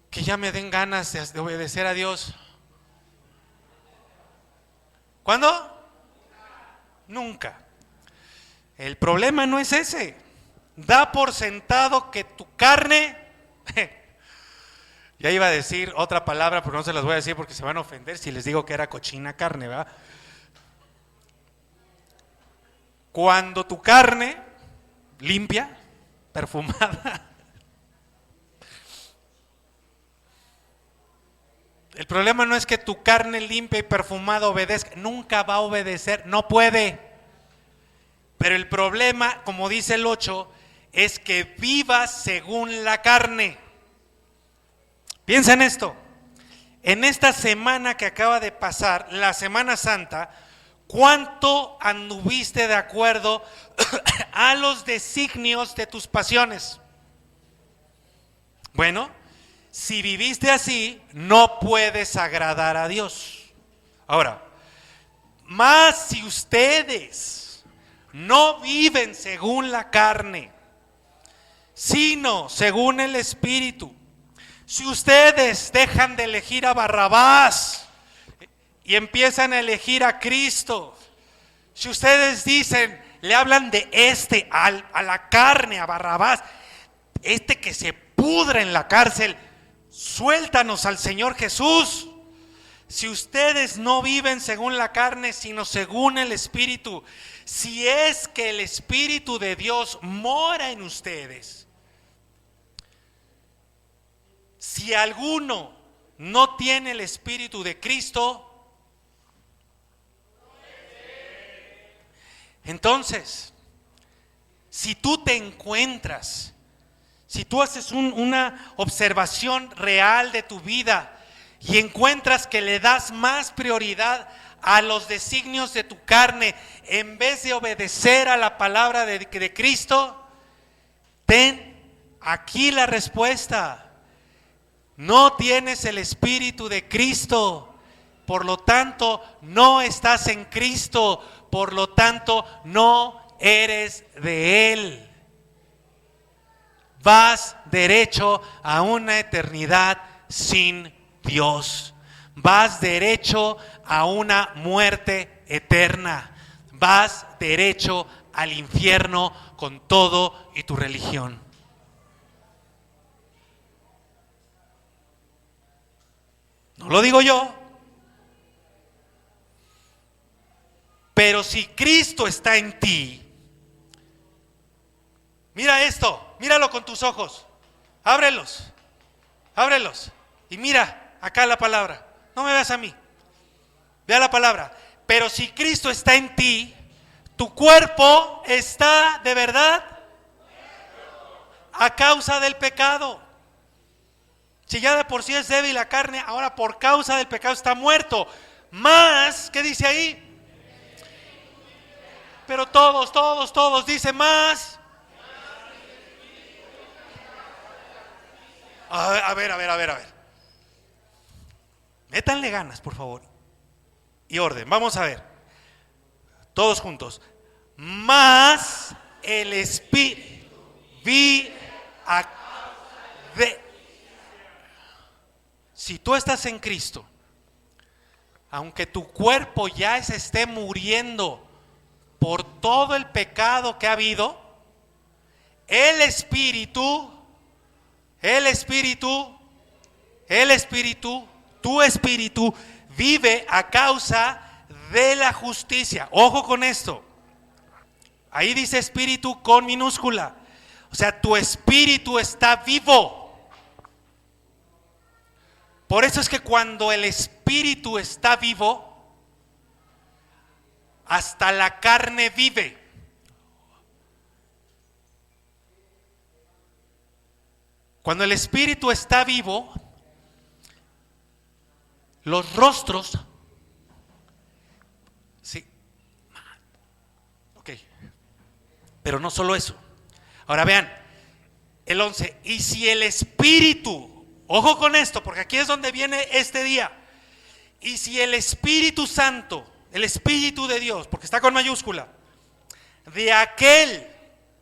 que ya me den ganas de obedecer a Dios? ¿Cuándo? Nunca. El problema no es ese. Da por sentado que tu carne, ya iba a decir otra palabra, pero no se las voy a decir porque se van a ofender si les digo que era cochina carne, ¿verdad? Cuando tu carne limpia, perfumada, el problema no es que tu carne limpia y perfumada obedezca, nunca va a obedecer, no puede. Pero el problema, como dice el 8, es que vivas según la carne. Piensa en esto. En esta semana que acaba de pasar, la Semana Santa, ¿cuánto anduviste de acuerdo a los designios de tus pasiones? Bueno, si viviste así, no puedes agradar a Dios. Ahora, más si ustedes no viven según la carne, sino según el Espíritu, si ustedes dejan de elegir a Barrabás y empiezan a elegir a Cristo, si ustedes dicen, le hablan de a la carne, a Barrabás, que se pudra en la cárcel, suéltanos al Señor Jesús. Si ustedes no viven según la carne, sino según el Espíritu, si es que el Espíritu de Dios mora en ustedes, si alguno no tiene el Espíritu de Cristo, entonces, si tú te encuentras, si tú haces una observación real de tu vida y encuentras que le das más prioridad a los designios de tu carne en vez de obedecer a la palabra de Cristo, ten aquí la respuesta. No tienes el Espíritu de Cristo, por lo tanto no estás en Cristo, por lo tanto no eres de Él. Vas derecho a una eternidad sin Dios. Vas derecho a una muerte eterna. Vas derecho al infierno con todo y tu religión. No lo digo yo. Pero si Cristo está en ti, mira esto, míralo con tus ojos, ábrelos y mira acá la palabra. No me veas a mí, vea la palabra. Pero si Cristo está en ti, tu cuerpo está de verdad a causa del pecado. Si ya de por sí es débil la carne, ahora por causa del pecado está muerto. Más, ¿qué dice ahí? Pero todos, dice más. A ver. Métanle ganas, por favor. Y orden, vamos a ver. Todos juntos. Más el Espíritu Si tú estás en Cristo, aunque tu cuerpo ya se esté muriendo por todo el pecado que ha habido, el Espíritu, tu espíritu vive a causa de la justicia. Ojo con esto. Ahí dice espíritu con minúscula. O sea, tu espíritu está vivo. Por eso es que cuando el espíritu está vivo, hasta la carne vive. Cuando el espíritu está vivo, los rostros, sí, ok, pero no solo eso. Ahora vean, el 11, y si el espíritu, ojo con esto, porque aquí es donde viene este día, y si el Espíritu Santo, el Espíritu de Dios, porque está con mayúscula, de aquel,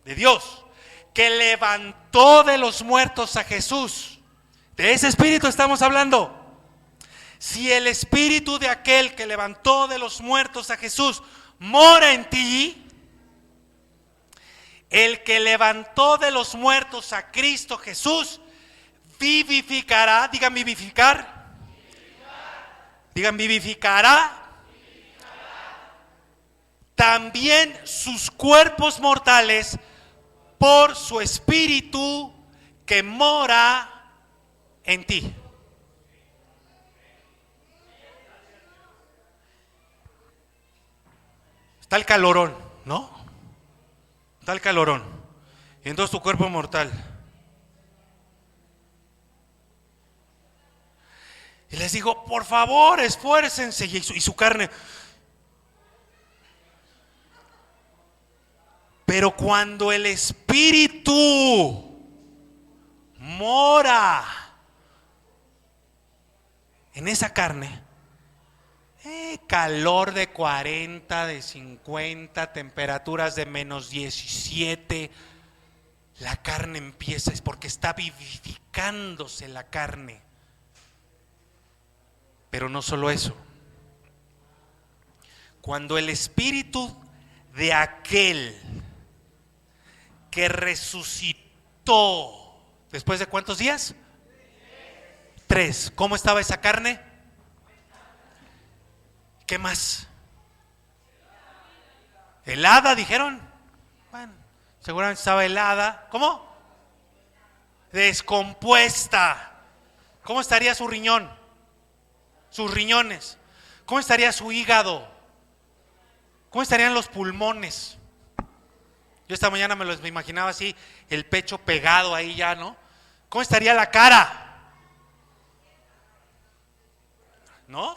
de Dios, que levantó de los muertos a Jesús, de ese Espíritu estamos hablando. Si el Espíritu de aquel que levantó de los muertos a Jesús mora en ti, el que levantó de los muertos a Cristo Jesús vivificará, digan vivificar, digan vivificará también sus cuerpos mortales por su Espíritu que mora en ti. Está el calorón, ¿no? Está el calorón. Y entonces tu cuerpo mortal. Y les digo, por favor, esfuércense. Y su carne. Pero cuando el Espíritu mora en esa carne, calor de 40, de 50, temperaturas de menos 17, la carne empieza, es porque está vivificándose la carne. Pero no solo eso, cuando el Espíritu de aquel que resucitó, ¿después de cuántos días? 3. ¿Cómo estaba esa carne? ¿Qué más? ¿Helada dijeron? Bueno, seguramente estaba helada. ¿Cómo? Descompuesta. ¿Cómo estaría su riñón? Sus riñones. ¿Cómo estaría su hígado? ¿Cómo estarían los pulmones? Yo esta mañana me los imaginaba así, el pecho pegado ahí ya, ¿no? ¿Cómo estaría la cara? ¿No?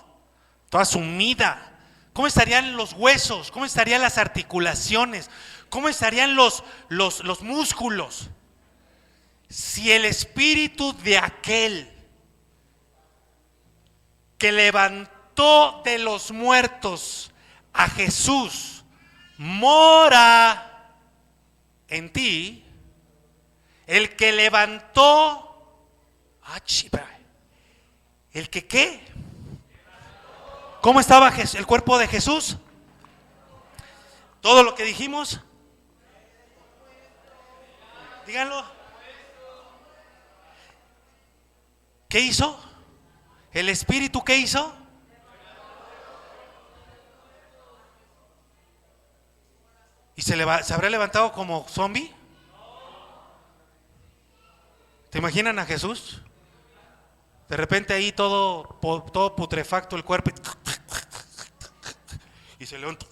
Toda sumida. ¿Cómo estarían los huesos? ¿Cómo estarían las articulaciones? ¿Cómo estarían los músculos? Si el Espíritu de aquel que levantó de los muertos a Jesús mora en ti, el que levantó, el que ¿qué? ¿Cómo estaba el cuerpo de Jesús? Todo lo que dijimos, díganlo. ¿Qué hizo? ¿El Espíritu qué hizo? ¿Y se habrá levantado como zombie? ¿Te imaginan a Jesús? De repente ahí todo putrefacto el cuerpo y se levanta.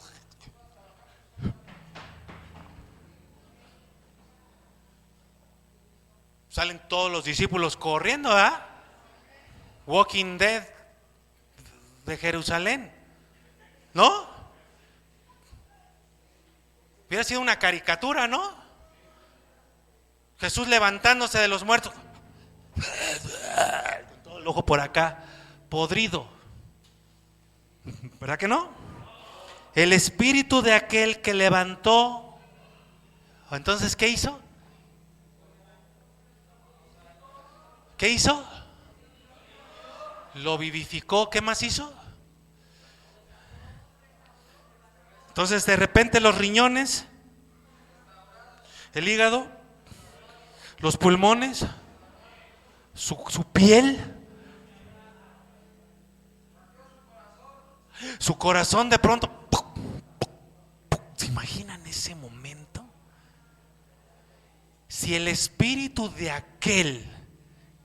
Salen todos los discípulos corriendo, ¿verdad? Walking Dead de Jerusalén, ¿no? Hubiera sido una caricatura, ¿no? Jesús levantándose de los muertos, todo el ojo por acá, podrido, ¿verdad que no? El Espíritu de aquel que levantó, entonces, ¿qué hizo? ¿Qué hizo? Lo vivificó. ¿Qué más hizo? Entonces de repente los riñones, el hígado, los pulmones, su piel, su corazón de pronto. ¿Se imaginan ese momento? Si el Espíritu de aquel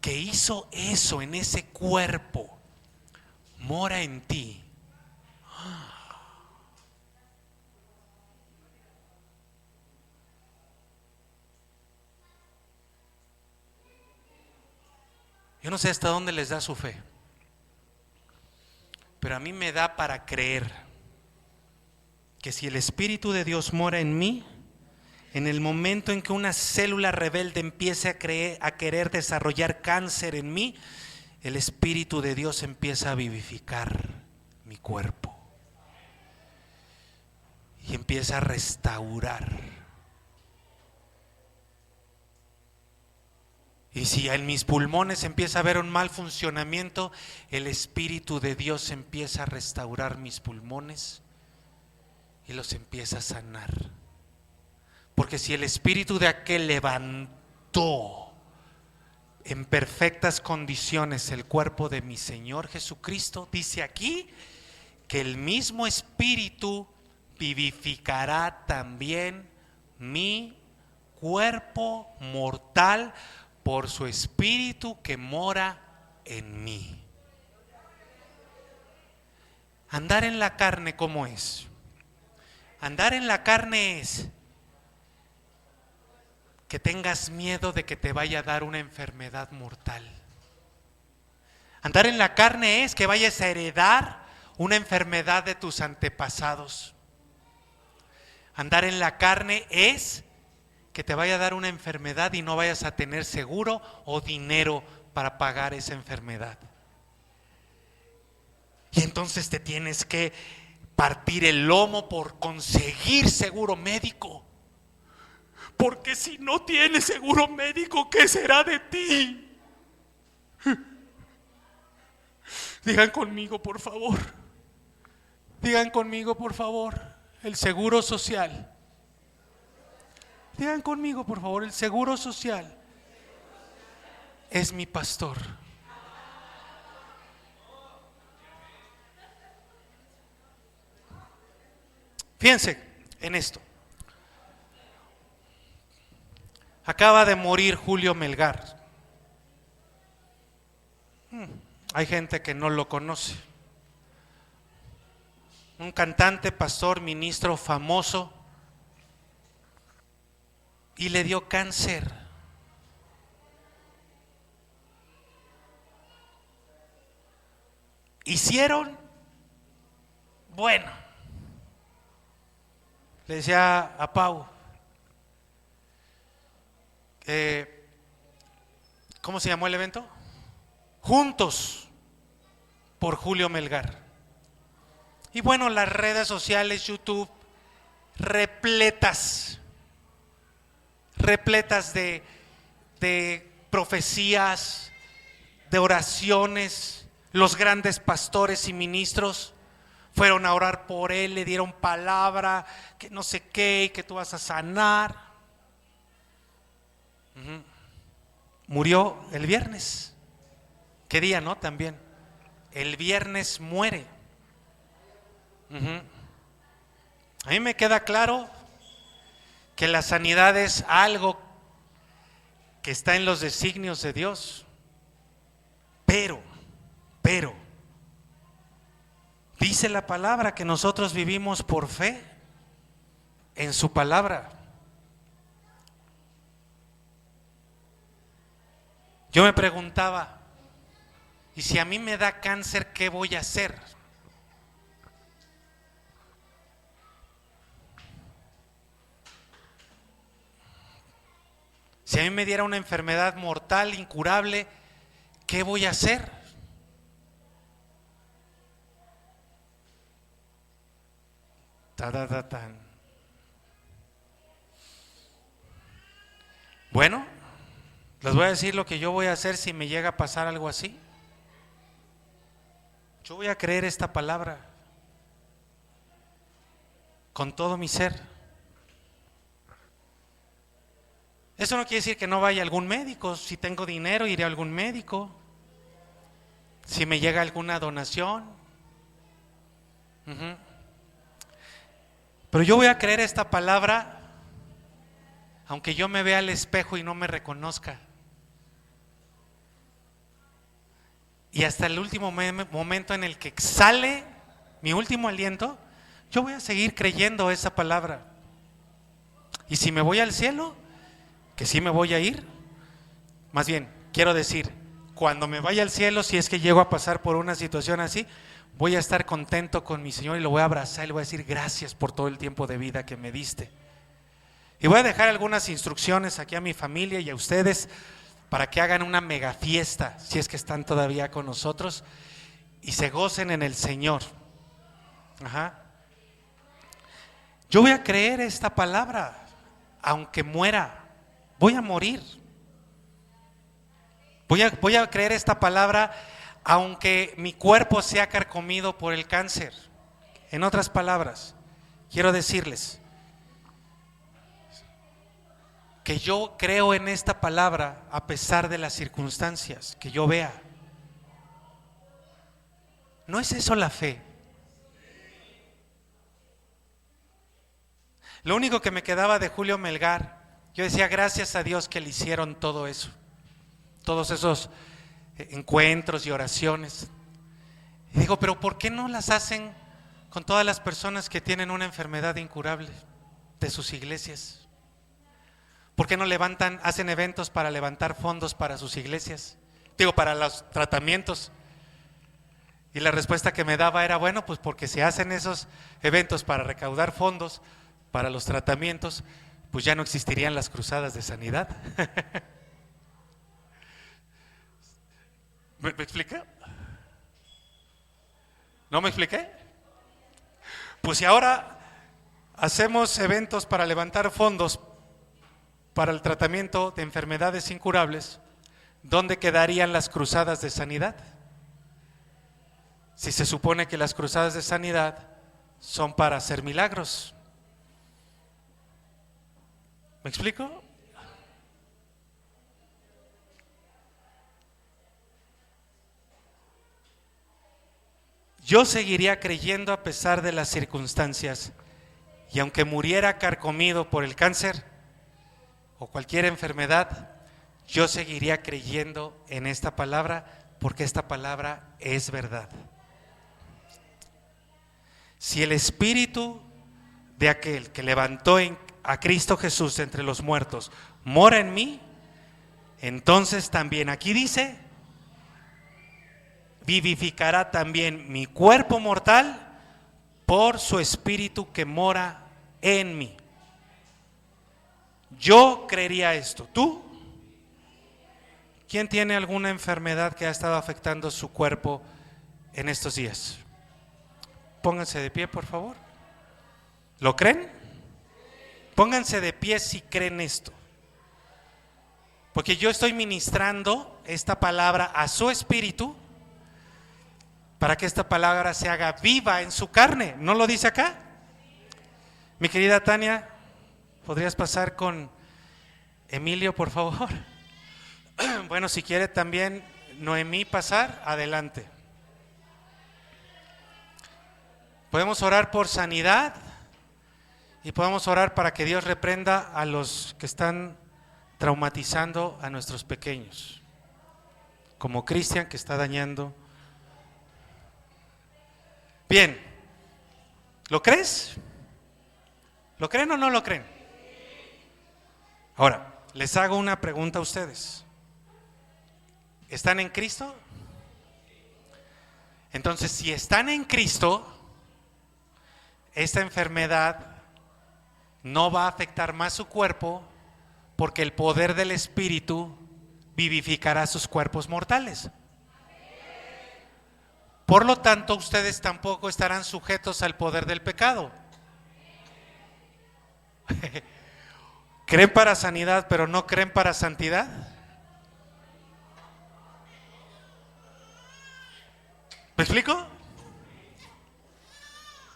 que hizo eso en ese cuerpo mora en ti, Yo no sé hasta dónde les da su fe, pero a mí me da para creer que si el Espíritu de Dios mora en mí, en el momento en que una célula rebelde empiece a querer desarrollar cáncer en mí, el Espíritu de Dios empieza a vivificar mi cuerpo y empieza a restaurar. Y si en mis pulmones empieza a haber un mal funcionamiento, el Espíritu de Dios empieza a restaurar mis pulmones y los empieza a sanar. Porque si el Espíritu de aquel levantó en perfectas condiciones el cuerpo de mi Señor Jesucristo, dice aquí que el mismo Espíritu vivificará también mi cuerpo mortal por su Espíritu que mora en mí. Andar en la carne, ¿cómo es? Andar en la carne es que tengas miedo de que te vaya a dar una enfermedad mortal. Andar en la carne es que vayas a heredar una enfermedad de tus antepasados. Andar en la carne es que te vaya a dar una enfermedad y no vayas a tener seguro o dinero para pagar esa enfermedad. Y entonces te tienes que partir el lomo por conseguir seguro médico. Porque si no tienes seguro médico, ¿qué será de ti? Digan conmigo, por favor. Digan conmigo, por favor, el seguro social. Digan conmigo, por favor, el seguro social es mi pastor. Fíjense en esto. Acaba de morir Julio Melgar. Hay gente que no lo conoce. Un cantante, pastor, ministro famoso, y le dio cáncer. Hicieron, bueno, le decía a Pau, ¿cómo se llamó el evento? Juntos por Julio Melgar. Y bueno, las redes sociales, YouTube, repletas de profecías, de oraciones. Los grandes pastores y ministros fueron a orar por él, le dieron palabra, que no sé qué, y que tú vas a sanar. Murió el viernes. ¿Qué día, no? También. El viernes muere. A mí me queda claro que la sanidad es algo que está en los designios de Dios. Pero, dice la palabra que nosotros vivimos por fe en su palabra. Yo me preguntaba, ¿y si a mí me da cáncer, qué voy a hacer? Si a mí me diera una enfermedad mortal, incurable, ¿qué voy a hacer? Bueno, les voy a decir lo que yo voy a hacer si me llega a pasar algo así. Yo voy a creer esta palabra con todo mi ser. Eso no quiere decir que no vaya a algún médico. Si tengo dinero, iré a algún médico. Si me llega alguna donación. Pero yo voy a creer esta palabra, aunque yo me vea al espejo y no me reconozca. Y hasta el último momento en el que sale mi último aliento, yo voy a seguir creyendo esa palabra. Y si me voy al cielo, que sí me voy a ir, más bien, quiero decir, cuando me vaya al cielo, si es que llego a pasar por una situación así, voy a estar contento con mi Señor y lo voy a abrazar y le voy a decir gracias por todo el tiempo de vida que me diste. Y voy a dejar algunas instrucciones aquí a mi familia y a ustedes para que hagan una mega fiesta, si es que están todavía con nosotros, y se gocen en el Señor. Ajá. Yo voy a creer esta palabra, aunque muera, voy a morir. Voy a creer esta palabra, aunque mi cuerpo sea carcomido por el cáncer. En otras palabras, quiero decirles que yo creo en esta palabra a pesar de las circunstancias que yo vea. ¿No es eso la fe? Lo único que me quedaba de Julio Melgar, yo decía gracias a Dios que le hicieron todo eso, todos esos encuentros y oraciones. Y digo, pero ¿por qué no las hacen con todas las personas que tienen una enfermedad incurable de sus iglesias? ¿Por qué no hacen eventos para levantar fondos para sus iglesias? Digo, para los tratamientos. Y la respuesta que me daba era, bueno, pues porque si hacen esos eventos para recaudar fondos para los tratamientos, pues ya no existirían las cruzadas de sanidad. ¿Me expliqué? ¿No me expliqué? Pues si ahora hacemos eventos para levantar fondos para el tratamiento de enfermedades incurables, ¿dónde quedarían las cruzadas de sanidad? Si se supone que las cruzadas de sanidad son para hacer milagros. ¿Me explico? Yo seguiría creyendo a pesar de las circunstancias, y aunque muriera carcomido por el cáncer o cualquier enfermedad, yo seguiría creyendo en esta palabra, porque esta palabra es verdad. Si el espíritu de aquel que levantó a Cristo Jesús entre los muertos mora en mí, entonces también aquí dice, vivificará también mi cuerpo mortal por su espíritu que mora en mí. Yo creería esto. ¿Tú? ¿Quién tiene alguna enfermedad que ha estado afectando su cuerpo en estos días? Pónganse de pie, por favor. ¿Lo creen? Pónganse de pie si creen esto. Porque yo estoy ministrando esta palabra a su espíritu para que esta palabra se haga viva en su carne. ¿No lo dice acá? Mi querida Tania, ¿podrías pasar con Emilio, por favor? Bueno, si quiere también Noemí pasar, adelante. Podemos orar por sanidad y podemos orar para que Dios reprenda a los que están traumatizando a nuestros pequeños, como Cristian, que está dañando. Bien, ¿lo crees? ¿Lo creen o no lo creen? Ahora, les hago una pregunta a ustedes. ¿Están en Cristo? Entonces, si están en Cristo, esta enfermedad no va a afectar más su cuerpo, porque el poder del Espíritu vivificará sus cuerpos mortales. Por lo tanto, ustedes tampoco estarán sujetos al poder del pecado. ¿Creen para sanidad, pero no creen para santidad? ¿Me explico?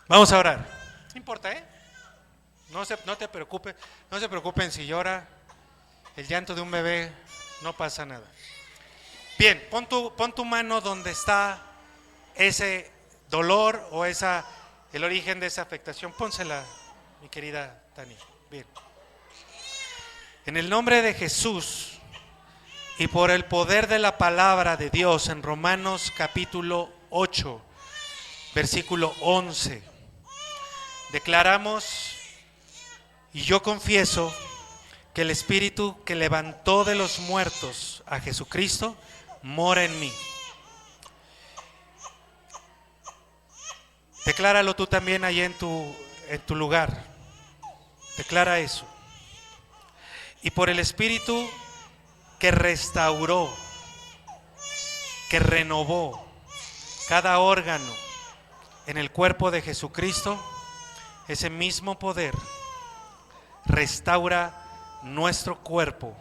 Vamos a orar. No importa, No te preocupes, no se preocupen si llora. El llanto de un bebé no pasa nada. Bien, pon tu mano donde está ese dolor o el origen de esa afectación. Pónsela, mi querida Tania. Bien. En el nombre de Jesús y por el poder de la palabra de Dios en Romanos capítulo 8, versículo 11, declaramos y yo confieso que el Espíritu que levantó de los muertos a Jesucristo mora en mí. Decláralo tú también ahí en tu lugar. Declara eso. Y por el Espíritu que restauró, que renovó cada órgano en el cuerpo de Jesucristo, ese mismo poder restaura nuestro cuerpo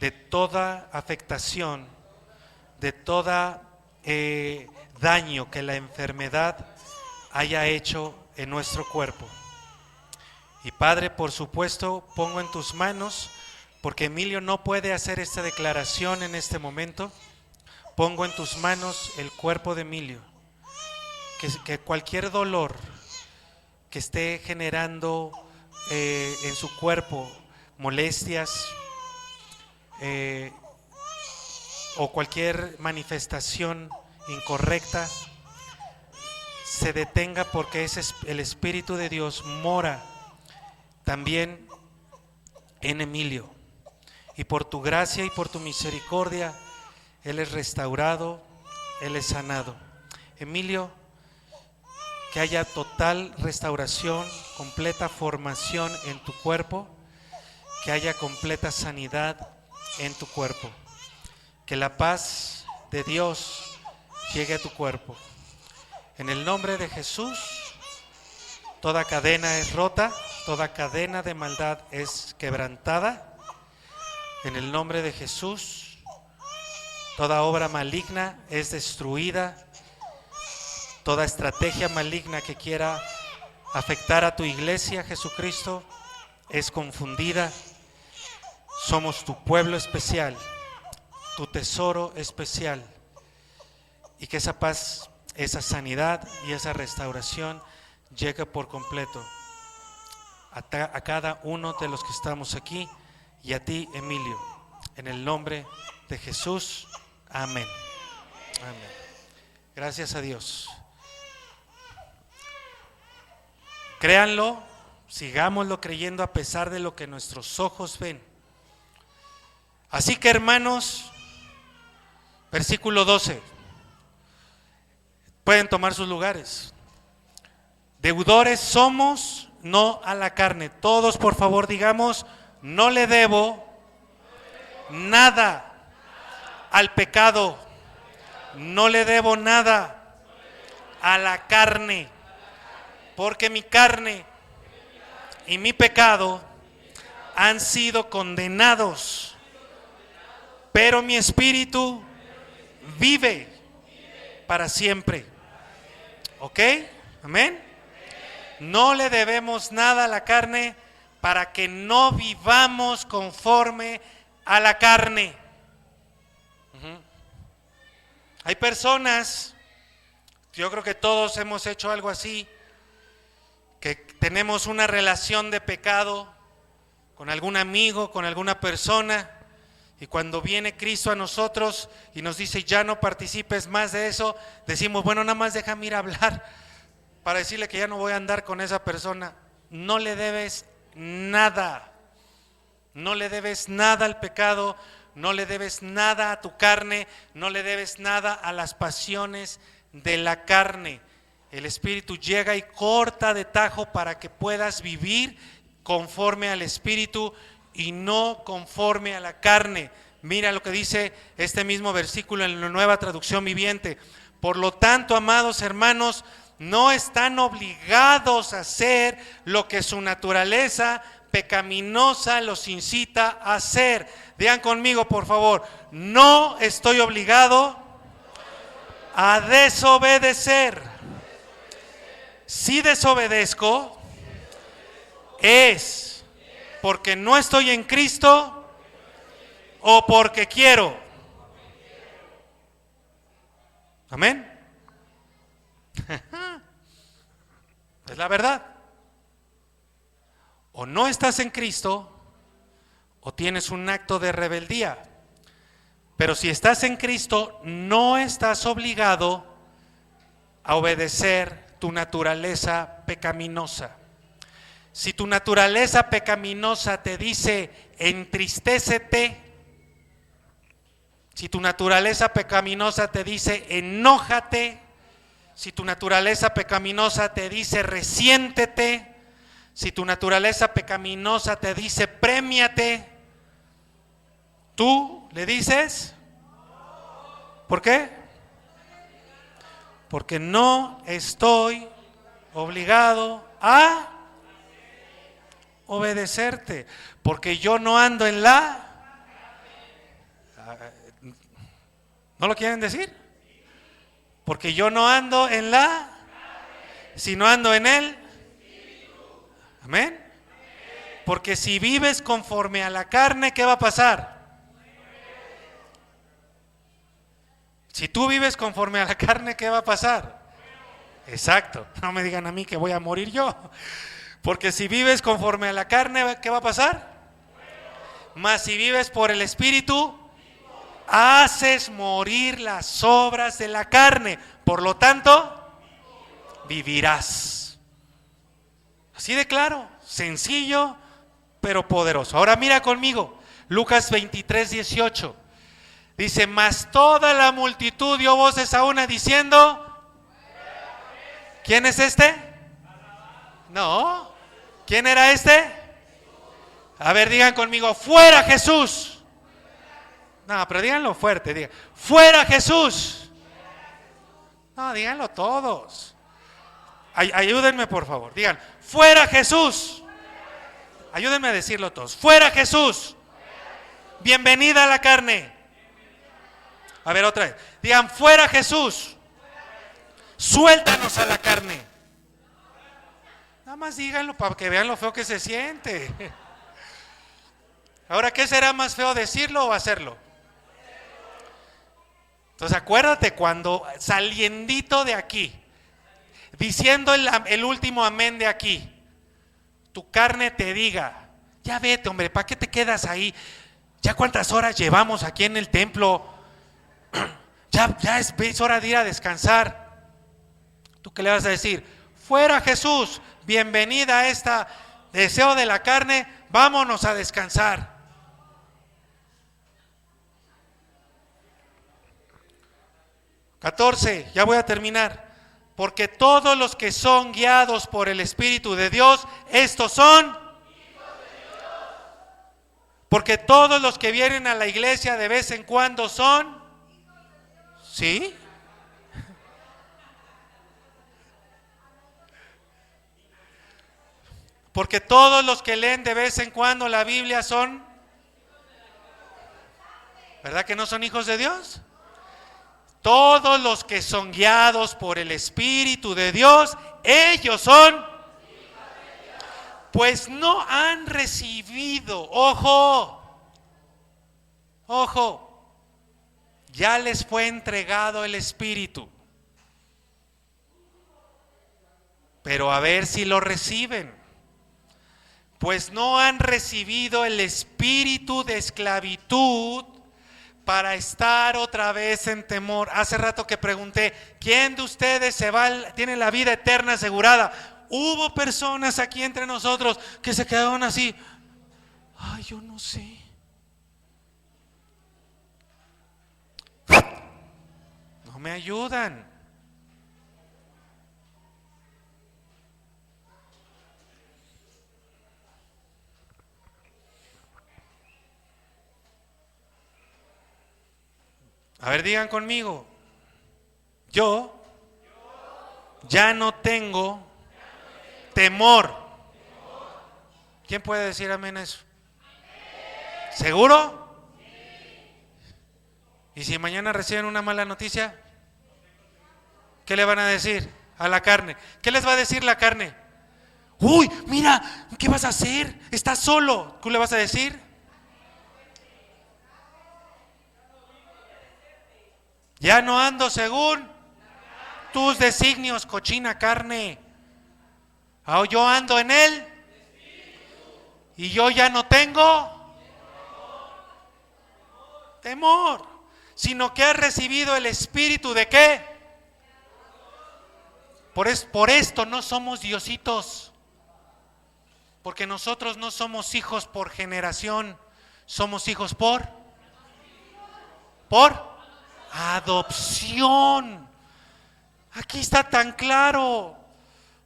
de toda afectación, de toda daño que la enfermedad haya hecho en nuestro cuerpo. Y Padre, por supuesto, pongo en tus manos, porque Emilio no puede hacer esta declaración en este momento, pongo en tus manos el cuerpo de Emilio, que cualquier dolor que esté generando en su cuerpo molestias o cualquier manifestación incorrecta se detenga, porque el Espíritu de Dios mora también en Emilio, y por tu gracia y por tu misericordia él es restaurado, él es sanado. Emilio, que haya total restauración, completa formación en tu cuerpo, que haya completa sanidad en tu cuerpo, que la paz de Dios llegue a tu cuerpo. En el nombre de Jesús, toda cadena es rota, toda cadena de maldad es quebrantada. En el nombre de Jesús, toda obra maligna es destruida. Toda estrategia maligna que quiera afectar a tu iglesia, Jesucristo, es confundida. Somos tu pueblo especial, tu tesoro especial, y que esa paz, esa sanidad y esa restauración llegue por completo a cada uno de los que estamos aquí, y a ti, Emilio, en el nombre de Jesús. Amén. Amén. Gracias a Dios. Créanlo, sigámoslo creyendo a pesar de lo que nuestros ojos ven. Así que, hermanos, versículo 12, pueden tomar sus lugares. Deudores somos, no a la carne. Todos, por favor, digamos: no le debo nada al pecado, no le debo nada a la carne, porque mi carne y mi pecado han sido condenados, pero mi espíritu vive para siempre. ¿Ok? Amén. No le debemos nada a la carne para que no vivamos conforme a la carne. Hay personas, yo creo que todos hemos hecho algo así, que tenemos una relación de pecado con algún amigo, con alguna persona, y cuando viene Cristo a nosotros y nos dice: ya no participes más de eso, decimos: bueno, nada más déjame ir a hablar para decirle que ya no voy a andar con esa persona. No le debes nada, no le debes nada al pecado, no le debes nada a tu carne, no le debes nada a las pasiones de la carne. El Espíritu llega y corta de tajo para que puedas vivir conforme al Espíritu y no conforme a la carne. Mira lo que dice este mismo versículo en la Nueva Traducción Viviente. Por lo tanto, amados hermanos, no están obligados a hacer lo que su naturaleza pecaminosa los incita a hacer. Digan conmigo, por favor: no estoy obligado a desobedecer. Si desobedezco, es porque no estoy en Cristo o porque quiero. Amén. Es la verdad. O no estás en Cristo o tienes un acto de rebeldía. Pero si estás en Cristo, no estás obligado a obedecer tu naturaleza pecaminosa. Si tu naturaleza pecaminosa te dice: entristécete, Si tu naturaleza pecaminosa te dice enójate, si tu naturaleza pecaminosa te dice resiéntete, si tu naturaleza pecaminosa te dice prémiate, tú le dices, ¿por qué? Porque no estoy obligado a obedecerte, porque yo no ando en la... ¿No lo quieren decir? Porque yo no ando en la... sino ando en él. Amén. Porque si vives conforme a la carne, ¿qué va a pasar? Si tú vives conforme a la carne, ¿qué va a pasar? Exacto, no me digan a mí que voy a morir yo. Porque si vives conforme a la carne, ¿qué va a pasar? Mas si vives por el Espíritu, haces morir las obras de la carne. Por lo tanto, vivirás. Así de claro, sencillo, pero poderoso. Ahora mira conmigo, Lucas 23:18. Dice, mas toda la multitud dio voces a una diciendo, ¿quién es este? No, ¿quién era este? A ver, digan conmigo, fuera Jesús. No, pero díganlo fuerte, digan, fuera Jesús. No, díganlo todos. Ayúdenme por favor, digan, fuera Jesús. Ayúdenme a decirlo todos, fuera Jesús. Bienvenida a la carne. A ver, otra vez. Digan, fuera Jesús. Suéltanos a la carne. Nada más díganlo para que vean lo feo que se siente. Ahora, ¿qué será más feo, decirlo o hacerlo? Entonces, acuérdate cuando saliendito de aquí, diciendo el último amén de aquí, tu carne te diga, ya vete, hombre, ¿para qué te quedas ahí? Ya cuántas horas llevamos aquí en el templo. Ya es hora de ir a descansar. ¿Tú qué le vas a decir? Fuera Jesús, bienvenida a esta deseo de la carne, vámonos a descansar. (14) Ya voy a terminar. Porque todos los que son guiados por el Espíritu de Dios, estos son hijos de Dios. Porque todos los que vienen a la iglesia de vez en cuando son... ¿Sí? Porque todos los que leen de vez en cuando la Biblia son... ¿Verdad que no son hijos de Dios? Todos los que son guiados por el Espíritu de Dios, ellos son... Pues no han recibido, ojo, ya les fue entregado el Espíritu. Pero a ver si lo reciben. Pues no han recibido el espíritu de esclavitud para estar otra vez en temor. Hace rato que pregunté, ¿quién de ustedes tiene la vida eterna asegurada? Hubo personas aquí entre nosotros que se quedaron así, ay, yo no sé. No me ayudan. A ver, digan conmigo, yo ya no tengo temor. ¿Quién puede decir amén a eso? ¿Seguro? ¿Y si mañana reciben una mala noticia? ¿Qué le van a decir a la carne? ¿Qué les va a decir la carne? Uy, mira, ¿qué vas a hacer? Estás solo. ¿Tú le vas a decir? Ya no ando según tus designios, cochina carne. Yo ando en él y yo ya no tengo temor, sino que has recibido el espíritu de ¿qué? Por esto no somos diositos, porque nosotros no somos hijos por generación, somos hijos por Por adopción. Aquí está tan claro.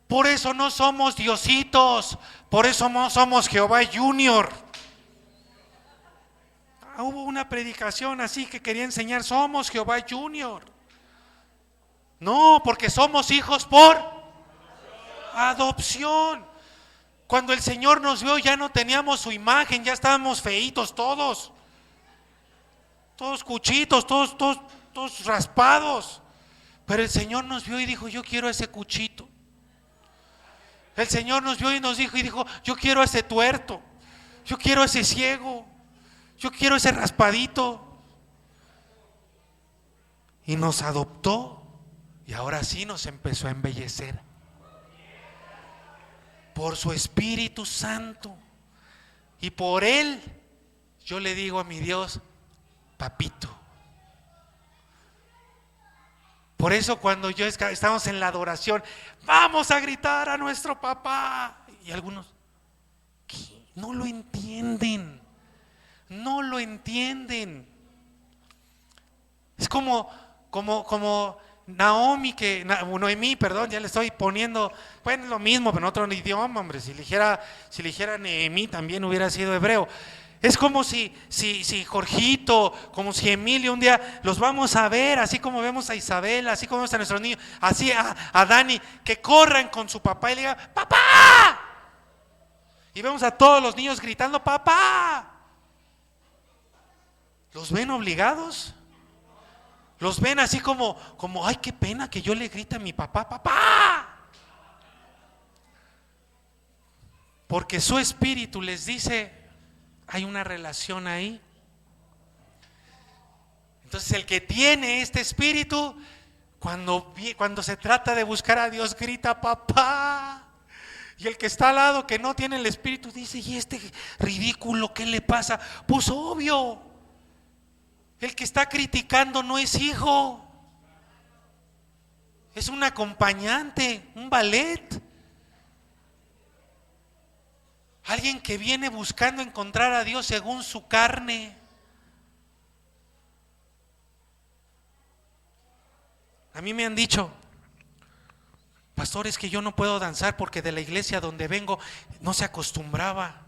Por eso no somos diositos. Por eso no somos Jehová Junior. Hubo una predicación así que quería enseñar, somos Jehová Junior. No, porque somos hijos por adopción. Cuando el Señor nos vio ya no teníamos su imagen, ya estábamos feitos todos. Todos cuchitos, todos raspados. Pero el Señor nos vio y dijo, yo quiero ese cuchito. El Señor nos vio y nos dijo, yo quiero ese tuerto. Yo quiero ese ciego. Yo quiero ese raspadito. Y nos adoptó. Y ahora sí nos empezó a embellecer. Por su Espíritu Santo. Y por Él, yo le digo a mi Dios, papito. Por eso cuando estamos en la adoración, vamos a gritar a nuestro papá. Y algunos, ¿qué? No lo entienden. No lo entienden. Es como Noemí, perdón, ya le estoy poniendo, bueno, lo mismo, pero en otro idioma, hombre. Si eligiera Noemí también hubiera sido hebreo. Es como si Jorgito, como si Emilio un día los vamos a ver, así como vemos a Isabel, así como vemos a nuestros niños, así a Dani, que corran con su papá y le digan, ¡papá! Y vemos a todos los niños gritando, ¡papá! ¿Los ven obligados? ¿Los ven así como, ay, qué pena que yo le grite a mi papá, ¡papá! Porque su espíritu les dice, hay una relación ahí. Entonces el que tiene este espíritu, cuando se trata de buscar a Dios, grita, papá. Y el que está al lado, que no tiene el espíritu, dice, ¿y este ridículo qué le pasa? Pues obvio. El que está criticando no es hijo, es un acompañante, un ballet. Alguien que viene buscando encontrar a Dios según su carne. A mí me han dicho, pastor, es que yo no puedo danzar porque de la iglesia donde vengo no se acostumbraba.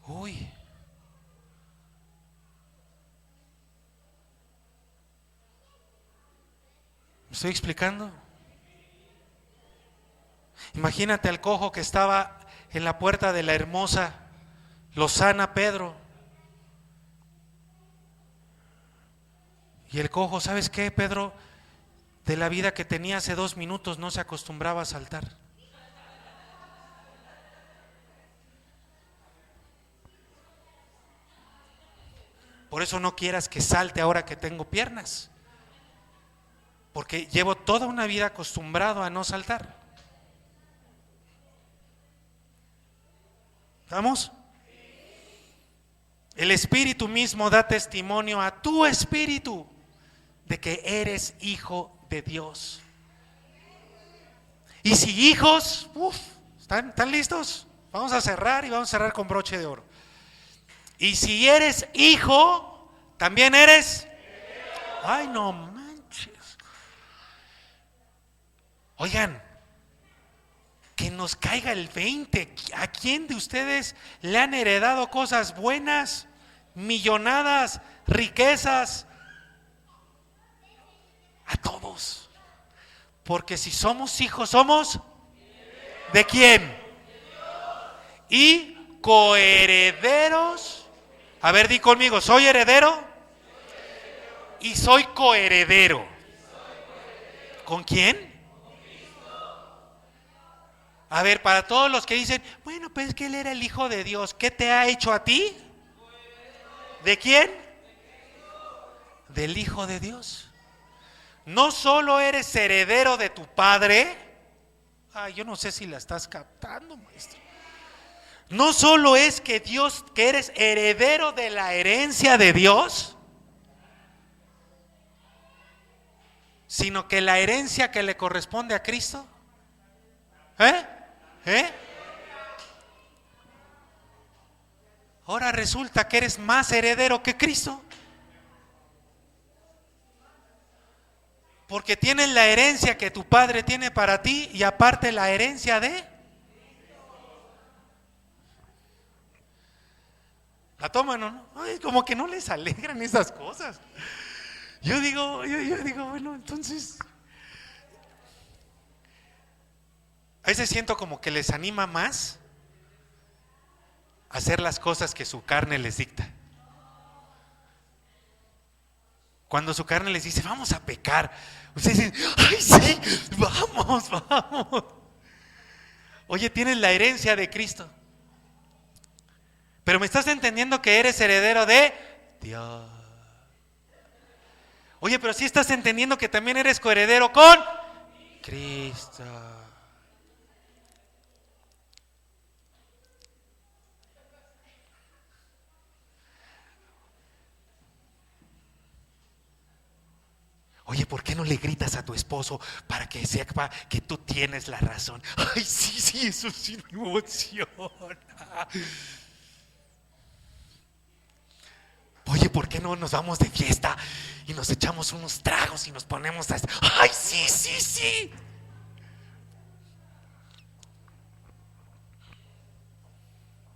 Uy. ¿Me estoy explicando? Imagínate al cojo que estaba en la puerta de la Hermosa, lo sana Pedro. Y el cojo, ¿sabes qué, Pedro? De la vida que tenía hace 2 minutos no se acostumbraba a saltar. Por eso no quieras que salte ahora que tengo piernas. Porque llevo toda una vida acostumbrado a no saltar. ¿Estamos? El Espíritu mismo da testimonio a tu espíritu de que eres hijo de Dios. Y si hijos, ¿están listos? Vamos a cerrar y vamos a cerrar con broche de oro. Y si eres hijo, también eres. Ay, no manches. Oigan, que nos caiga el 20. ¿A quién de ustedes le han heredado cosas buenas, millonadas, riquezas? A todos. Porque si somos hijos, somos ¿de quién? Y coherederos. A ver, di conmigo, soy heredero y soy coheredero. ¿Con quién? A ver, para todos los que dicen, bueno, pues es que él era el Hijo de Dios, ¿qué te ha hecho a ti? ¿De quién? Del Hijo de Dios. No solo eres heredero de tu padre, yo no sé si la estás captando, maestro. No solo es que eres heredero de la herencia de Dios, sino que la herencia que le corresponde a Cristo, ahora resulta que eres más heredero que Cristo. Porque tienes la herencia que tu padre tiene para ti y aparte la herencia de... La toman, ¿no? Ay, como que no les alegran esas cosas. Yo digo, bueno, entonces... A veces siento como que les anima más a hacer las cosas que su carne les dicta. Cuando su carne les dice, vamos a pecar, ustedes dicen, ay sí, vamos. Oye, tienes la herencia de Cristo. Pero me estás entendiendo que eres heredero de Dios. Oye, pero sí estás entendiendo que también eres coheredero con Cristo. Oye, ¿por qué no le gritas a tu esposo para que sepa que tú tienes la razón? Ay, sí, eso sí me emociona. Oye, ¿por qué no nos vamos de fiesta y nos echamos unos tragos y nos ponemos a... Ay, sí.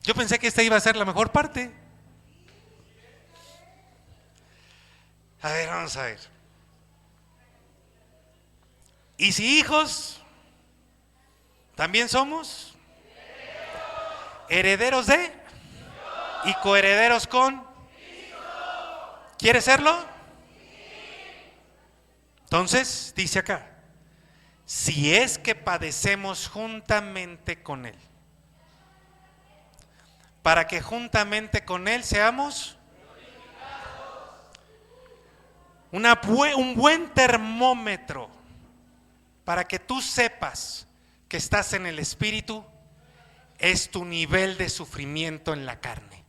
Yo pensé que esta iba a ser la mejor parte. A ver, vamos a ver. Y si hijos, también somos herederos de y coherederos con. ¿Quieres serlo? Entonces, dice acá, si es que padecemos juntamente con Él, para que juntamente con Él seamos un buen termómetro para que tú sepas que estás en el Espíritu, es tu nivel de sufrimiento en la carne.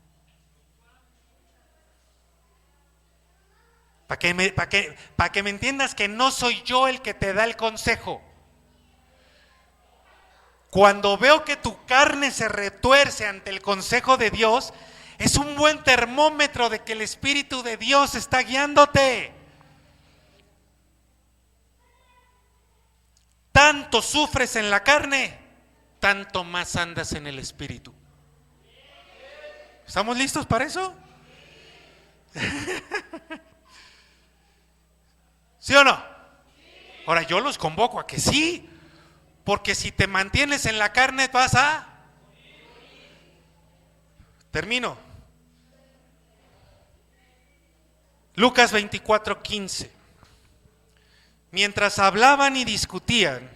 Para que me entiendas que no soy yo el que te da el consejo. Cuando veo que tu carne se retuerce ante el consejo de Dios, es un buen termómetro de que el Espíritu de Dios está guiándote. Tanto sufres en la carne, tanto más andas en el Espíritu. ¿Estamos listos para eso? ¿Sí o no? Ahora yo los convoco a que sí, porque si te mantienes en la carne vas a... Termino. Lucas 24:15. Mientras hablaban y discutían,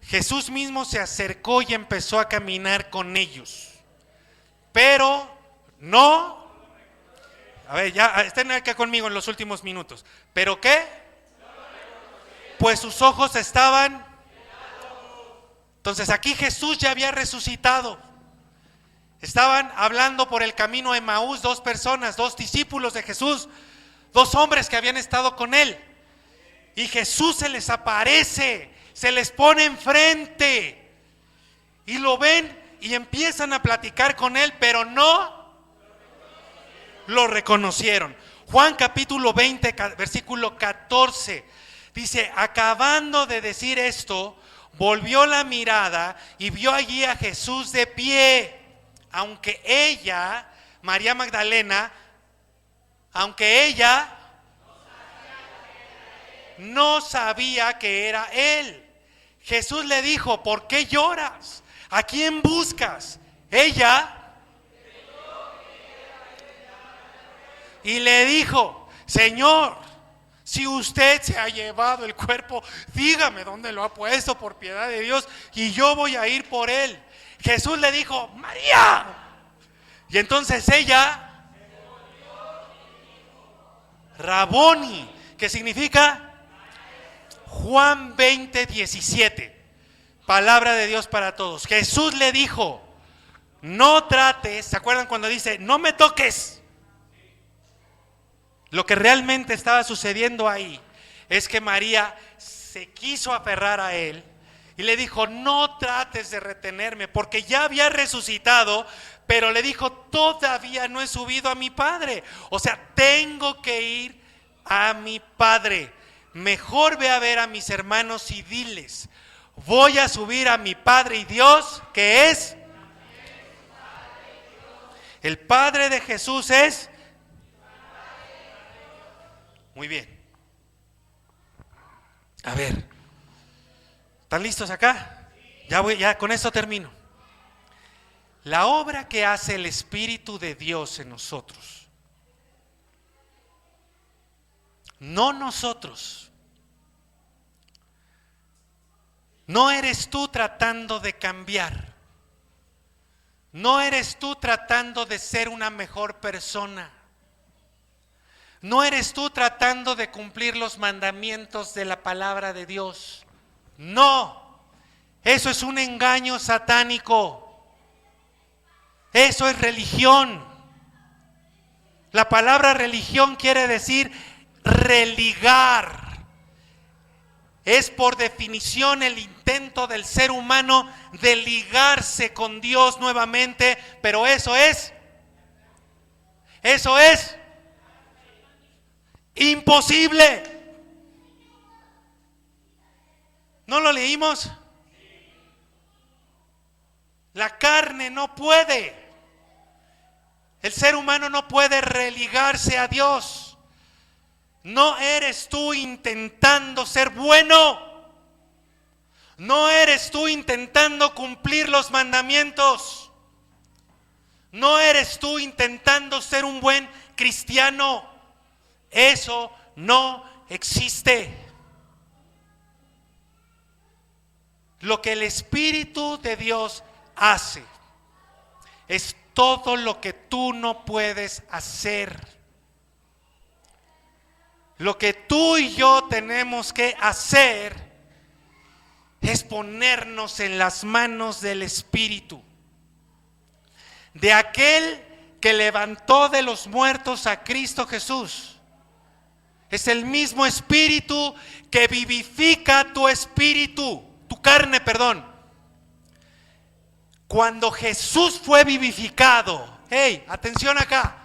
Jesús mismo se acercó y empezó a caminar con ellos. Pero no... A ver, ya estén acá conmigo en los últimos minutos. ¿Pero qué? Pues sus ojos estaban... Entonces aquí Jesús ya había resucitado. Estaban hablando por el camino a Emaús dos personas, dos discípulos de Jesús, dos hombres que habían estado con él. Y Jesús se les aparece, se les pone enfrente y lo ven y empiezan a platicar con él, pero no lo reconocieron. Juan capítulo 20, versículo 14, dice, acabando de decir esto, volvió la mirada y vio allí a Jesús de pie, aunque ella, María Magdalena, no sabía que era él. Jesús le dijo, ¿por qué lloras? ¿A quién buscas? Ella y le dijo, Señor, si usted se ha llevado el cuerpo, dígame dónde lo ha puesto, por piedad de Dios, y yo voy a ir por él. Jesús le dijo, María. Y entonces ella, Raboni, que significa Juan 20:17, palabra de Dios para todos. Jesús le dijo, no trates, ¿se acuerdan cuando dice, no me toques? Lo que realmente estaba sucediendo ahí es que María se quiso aferrar a él y le dijo, no trates de retenerme, porque ya había resucitado, pero le dijo, todavía no he subido a mi Padre. O sea, tengo que ir a mi Padre. Mejor ve a ver a mis hermanos y diles: voy a subir a mi Padre y Dios, que es el Padre de Jesús es. Muy bien. A ver, ¿están listos acá? Ya con esto termino. La obra que hace el Espíritu de Dios en nosotros, no nosotros. No eres tú tratando de cambiar. No eres tú tratando de ser una mejor persona. No eres tú tratando de cumplir los mandamientos de la palabra de Dios. No, eso es un engaño satánico. Eso es religión. La palabra religión quiere decir religar. Es por definición el intento del ser humano de ligarse con Dios nuevamente, pero eso es imposible. ¿No lo leímos? La carne no puede. El ser humano no puede religarse a Dios. No eres tú intentando ser bueno. No eres tú intentando cumplir los mandamientos. No eres tú intentando ser un buen cristiano. Eso no existe. Lo que el Espíritu de Dios hace es todo lo que tú no puedes hacer. Lo que tú y yo tenemos que hacer es ponernos en las manos del Espíritu, de aquel que levantó de los muertos a Cristo Jesús. Es el mismo Espíritu que vivifica tu espíritu, tu carne, perdón. Cuando Jesús fue vivificado, hey, atención acá.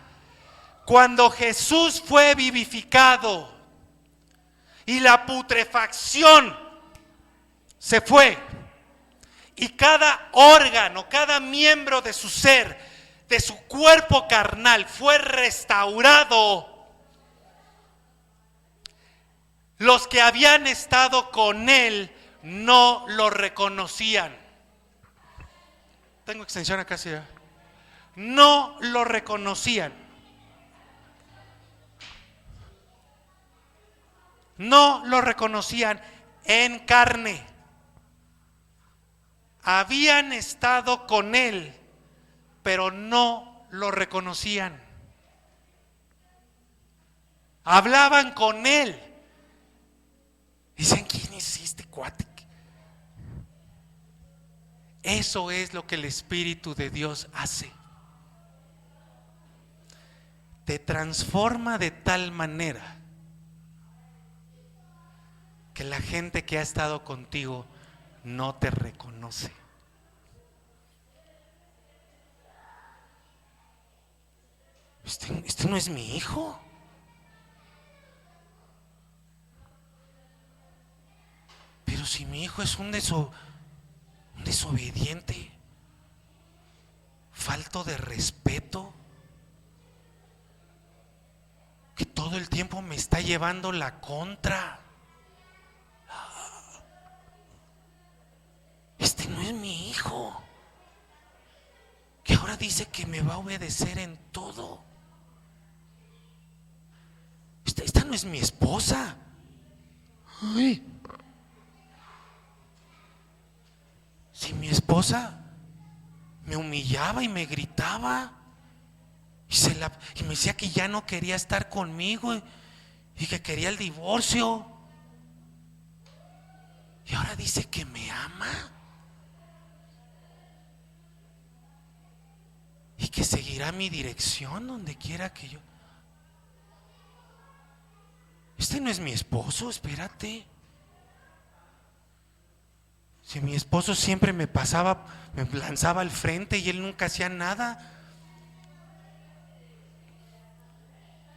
Cuando Jesús fue vivificado y la putrefacción se fue, y cada órgano, cada miembro de su ser, de su cuerpo carnal fue restaurado, los que habían estado con él no lo reconocían. Tengo extensión acá, sí. No lo reconocían. No lo reconocían en carne. Habían estado con él, pero no lo reconocían. Hablaban con él. Dicen: ¿quién es este cuate? Eso es lo que el Espíritu de Dios hace. Te transforma de tal manera que la gente que ha estado contigo no te reconoce. Este no es mi hijo. Pero si mi hijo es un desobediente, falto de respeto, que todo el tiempo me está llevando la contra. Este no es mi hijo, que ahora dice que me va a obedecer en todo. Esta no es mi esposa. Ay. Si mi esposa me humillaba y me gritaba y me decía que ya no quería estar conmigo y que quería el divorcio, y ahora dice que me ama y que seguirá mi dirección donde quiera que yo. Este no es mi esposo, espérate. Si mi esposo siempre me lanzaba al frente y él nunca hacía nada,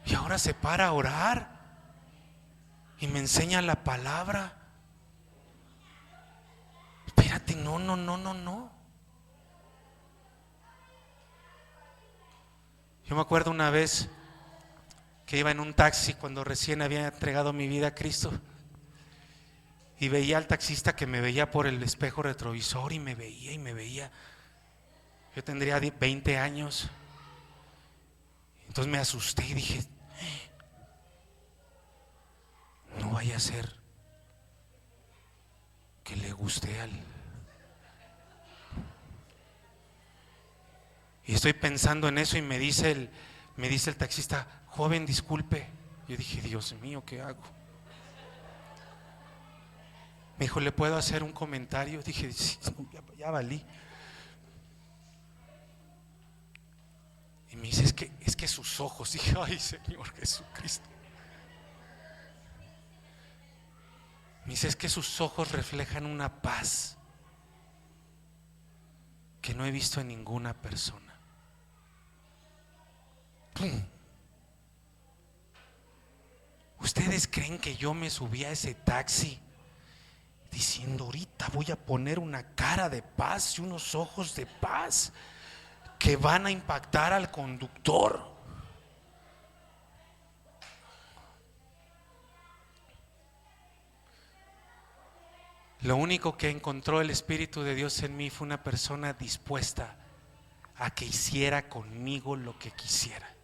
y ahora se para a orar. y me enseña la palabra. Espérate, no. Yo me acuerdo una vez que iba en un taxi cuando recién había entregado mi vida a Cristo y veía al taxista que me veía por el espejo retrovisor y me veía. Yo tendría 20 años. Entonces me asusté y dije, no vaya a ser que le guste a él. Y estoy pensando en eso y me dice el taxista, joven, disculpe. Yo dije, Dios mío, ¿qué hago? Me dijo, ¿le puedo hacer un comentario? Dije, sí, ya valí. Y me dice, es que sus ojos. Dije, ay, Señor Jesucristo. Me dice, es que sus ojos reflejan una paz que no he visto en ninguna persona. ¡Pum! ¿Ustedes creen que yo me subí a ese taxi diciendo, ahorita voy a poner una cara de paz y unos ojos de paz que van a impactar al conductor? Lo único que encontró el Espíritu de Dios en mí fue una persona dispuesta a que hiciera conmigo lo que quisiera.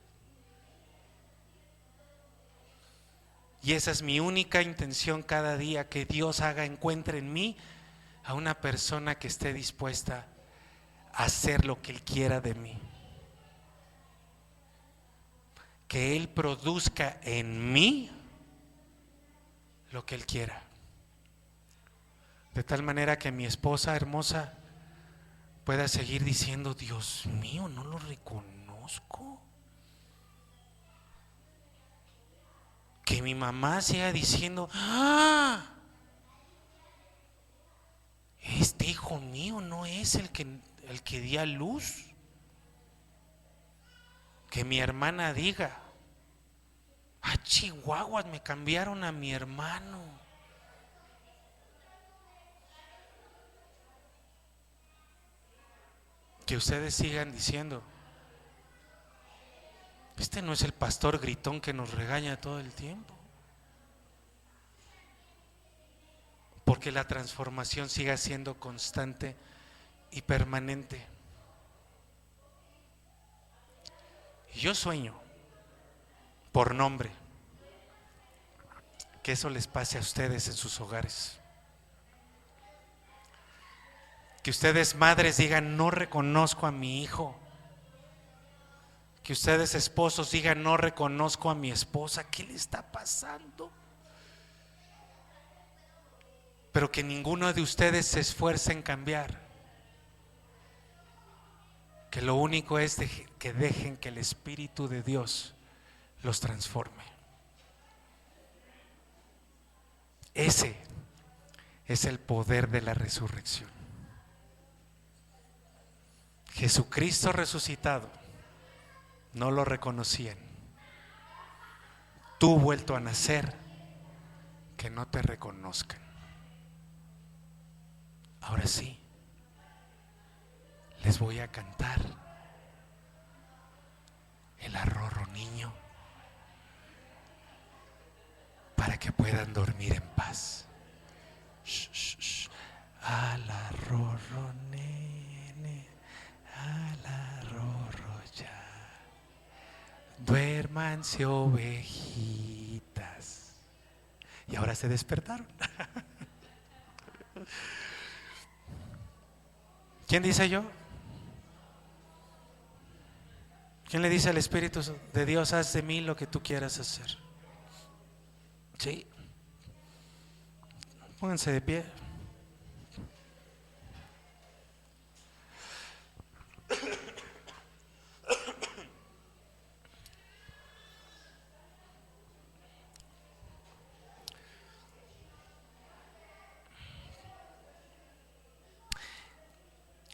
Y esa es mi única intención cada día, que Dios encuentre en mí a una persona que esté dispuesta a hacer lo que Él quiera de mí. Que Él produzca en mí lo que Él quiera. De tal manera que mi esposa hermosa pueda seguir diciendo, Dios mío, no lo reconozco. Que mi mamá siga diciendo, este hijo mío no es el que di a luz. Que mi hermana diga, chihuahuas, me cambiaron a mi hermano. Que ustedes sigan diciendo, este no es el pastor gritón que nos regaña todo el tiempo. Porque la transformación siga siendo constante y permanente. Y yo sueño, por nombre, que eso les pase a ustedes en sus hogares. Que ustedes, madres, digan, no reconozco a mi hijo. Que ustedes, esposos, digan, no reconozco a mi esposa. ¿Qué le está pasando? Pero que ninguno de ustedes se esfuerce en cambiar. Que lo único es que dejen que el Espíritu de Dios los transforme. Ese es el poder de la resurrección. Jesucristo resucitado, no lo reconocían. Tú vuelto a nacer, que no te reconozcan. Ahora sí, les voy a cantar el arrorro niño para que puedan dormir en paz. Shh, shh, shh. Al arrorro nene, al arrorro ya, duérmanse ovejitas. Y ahora se despertaron. ¿Quién dice yo? ¿Quién le dice al Espíritu de Dios, haz de mí lo que tú quieras hacer? Sí. Pónganse de pie.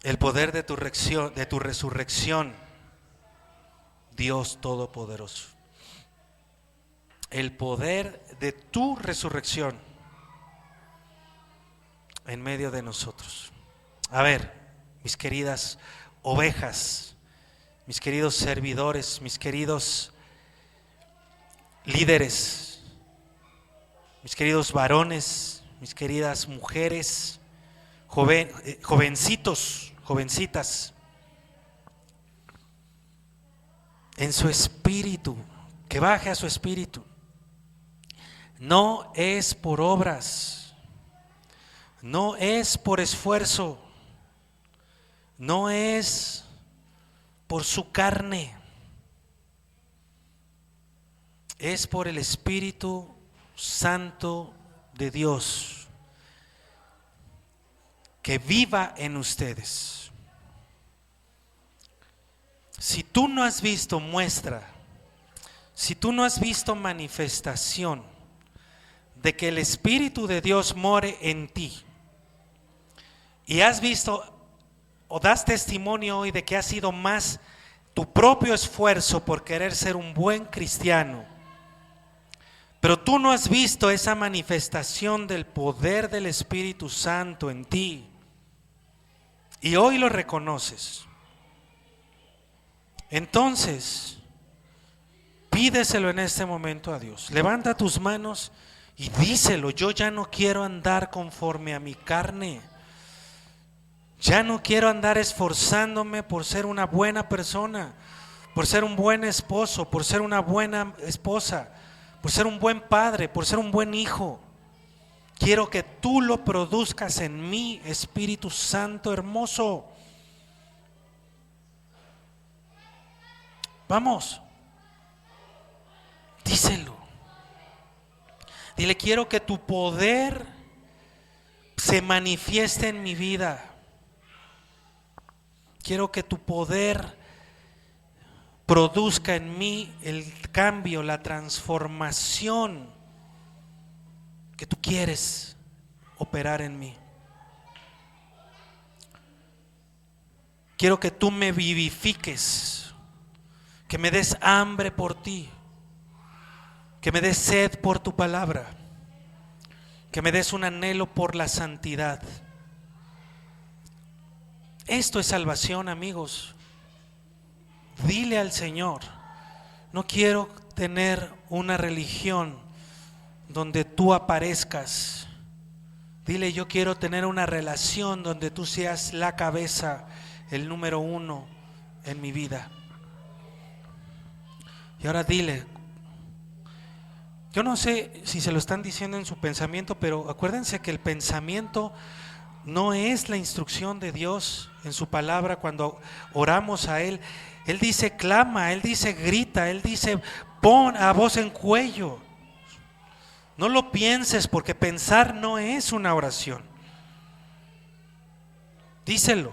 El poder de tu resurrección, Dios Todopoderoso. el poder de tu resurrección en medio de nosotros. A ver, mis queridas ovejas, mis queridos servidores, mis queridos líderes, mis queridos varones, mis queridas mujeres, jovencitos, jovencitas, en su espíritu, que baje a su espíritu. No es por obras, no es por esfuerzo, no es por su carne, es por el Espíritu Santo de Dios que viva en ustedes. Si tú no has visto muestra, si tú no has visto manifestación de que el Espíritu de Dios more en ti, y has visto o das testimonio hoy de que ha sido más tu propio esfuerzo por querer ser un buen cristiano, pero tú no has visto esa manifestación del poder del Espíritu Santo en ti, y hoy lo reconoces, entonces pídeselo en este momento a Dios. Levanta tus manos y díselo: yo ya no quiero andar conforme a mi carne, ya no quiero andar esforzándome por ser una buena persona, por ser un buen esposo, por ser una buena esposa, por ser un buen padre, por ser un buen hijo. Quiero que tú lo produzcas en mí, Espíritu Santo hermoso. Vamos, díselo. Dile: quiero que tu poder se manifieste en mi vida. Quiero que tu poder produzca en mí el cambio, la transformación que tú quieres operar en mí. Quiero que tú me vivifiques, que me des hambre por ti, que me des sed por tu palabra, que me des un anhelo por la santidad. Esto es salvación, amigos. Dile al Señor: no quiero tener una religión donde tú aparezcas. Dile: yo quiero tener una relación donde tú seas la cabeza, el número uno en mi vida. Y ahora dile, yo no sé si se lo están diciendo en su pensamiento, pero acuérdense que el pensamiento no es la instrucción de Dios en su palabra. Cuando oramos a Él, Él dice clama, Él dice grita, Él dice pon a voz en cuello. No lo pienses, porque pensar no es una oración. Díselo.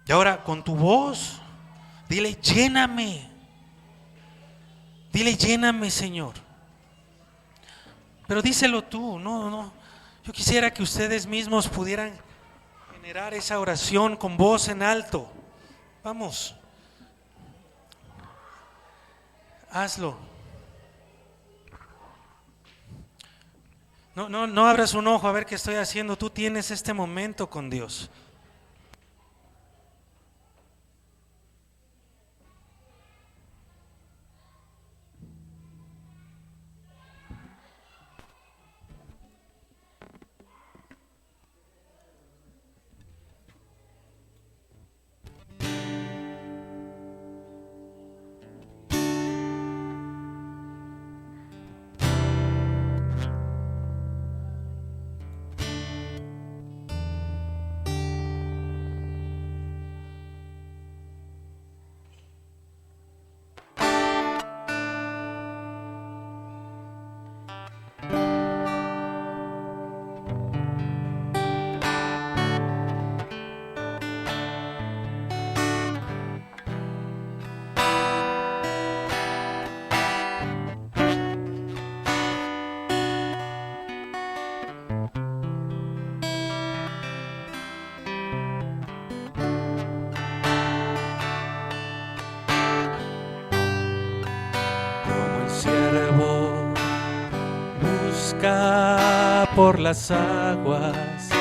Y ahora con tu voz, dile: lléname. Dile: lléname, Señor. Pero díselo tú, no. Yo quisiera que ustedes mismos pudieran generar esa oración con voz en alto. Vamos, hazlo. No abras un ojo a ver qué estoy haciendo. Tú tienes este momento con Dios. siervo busca por las aguas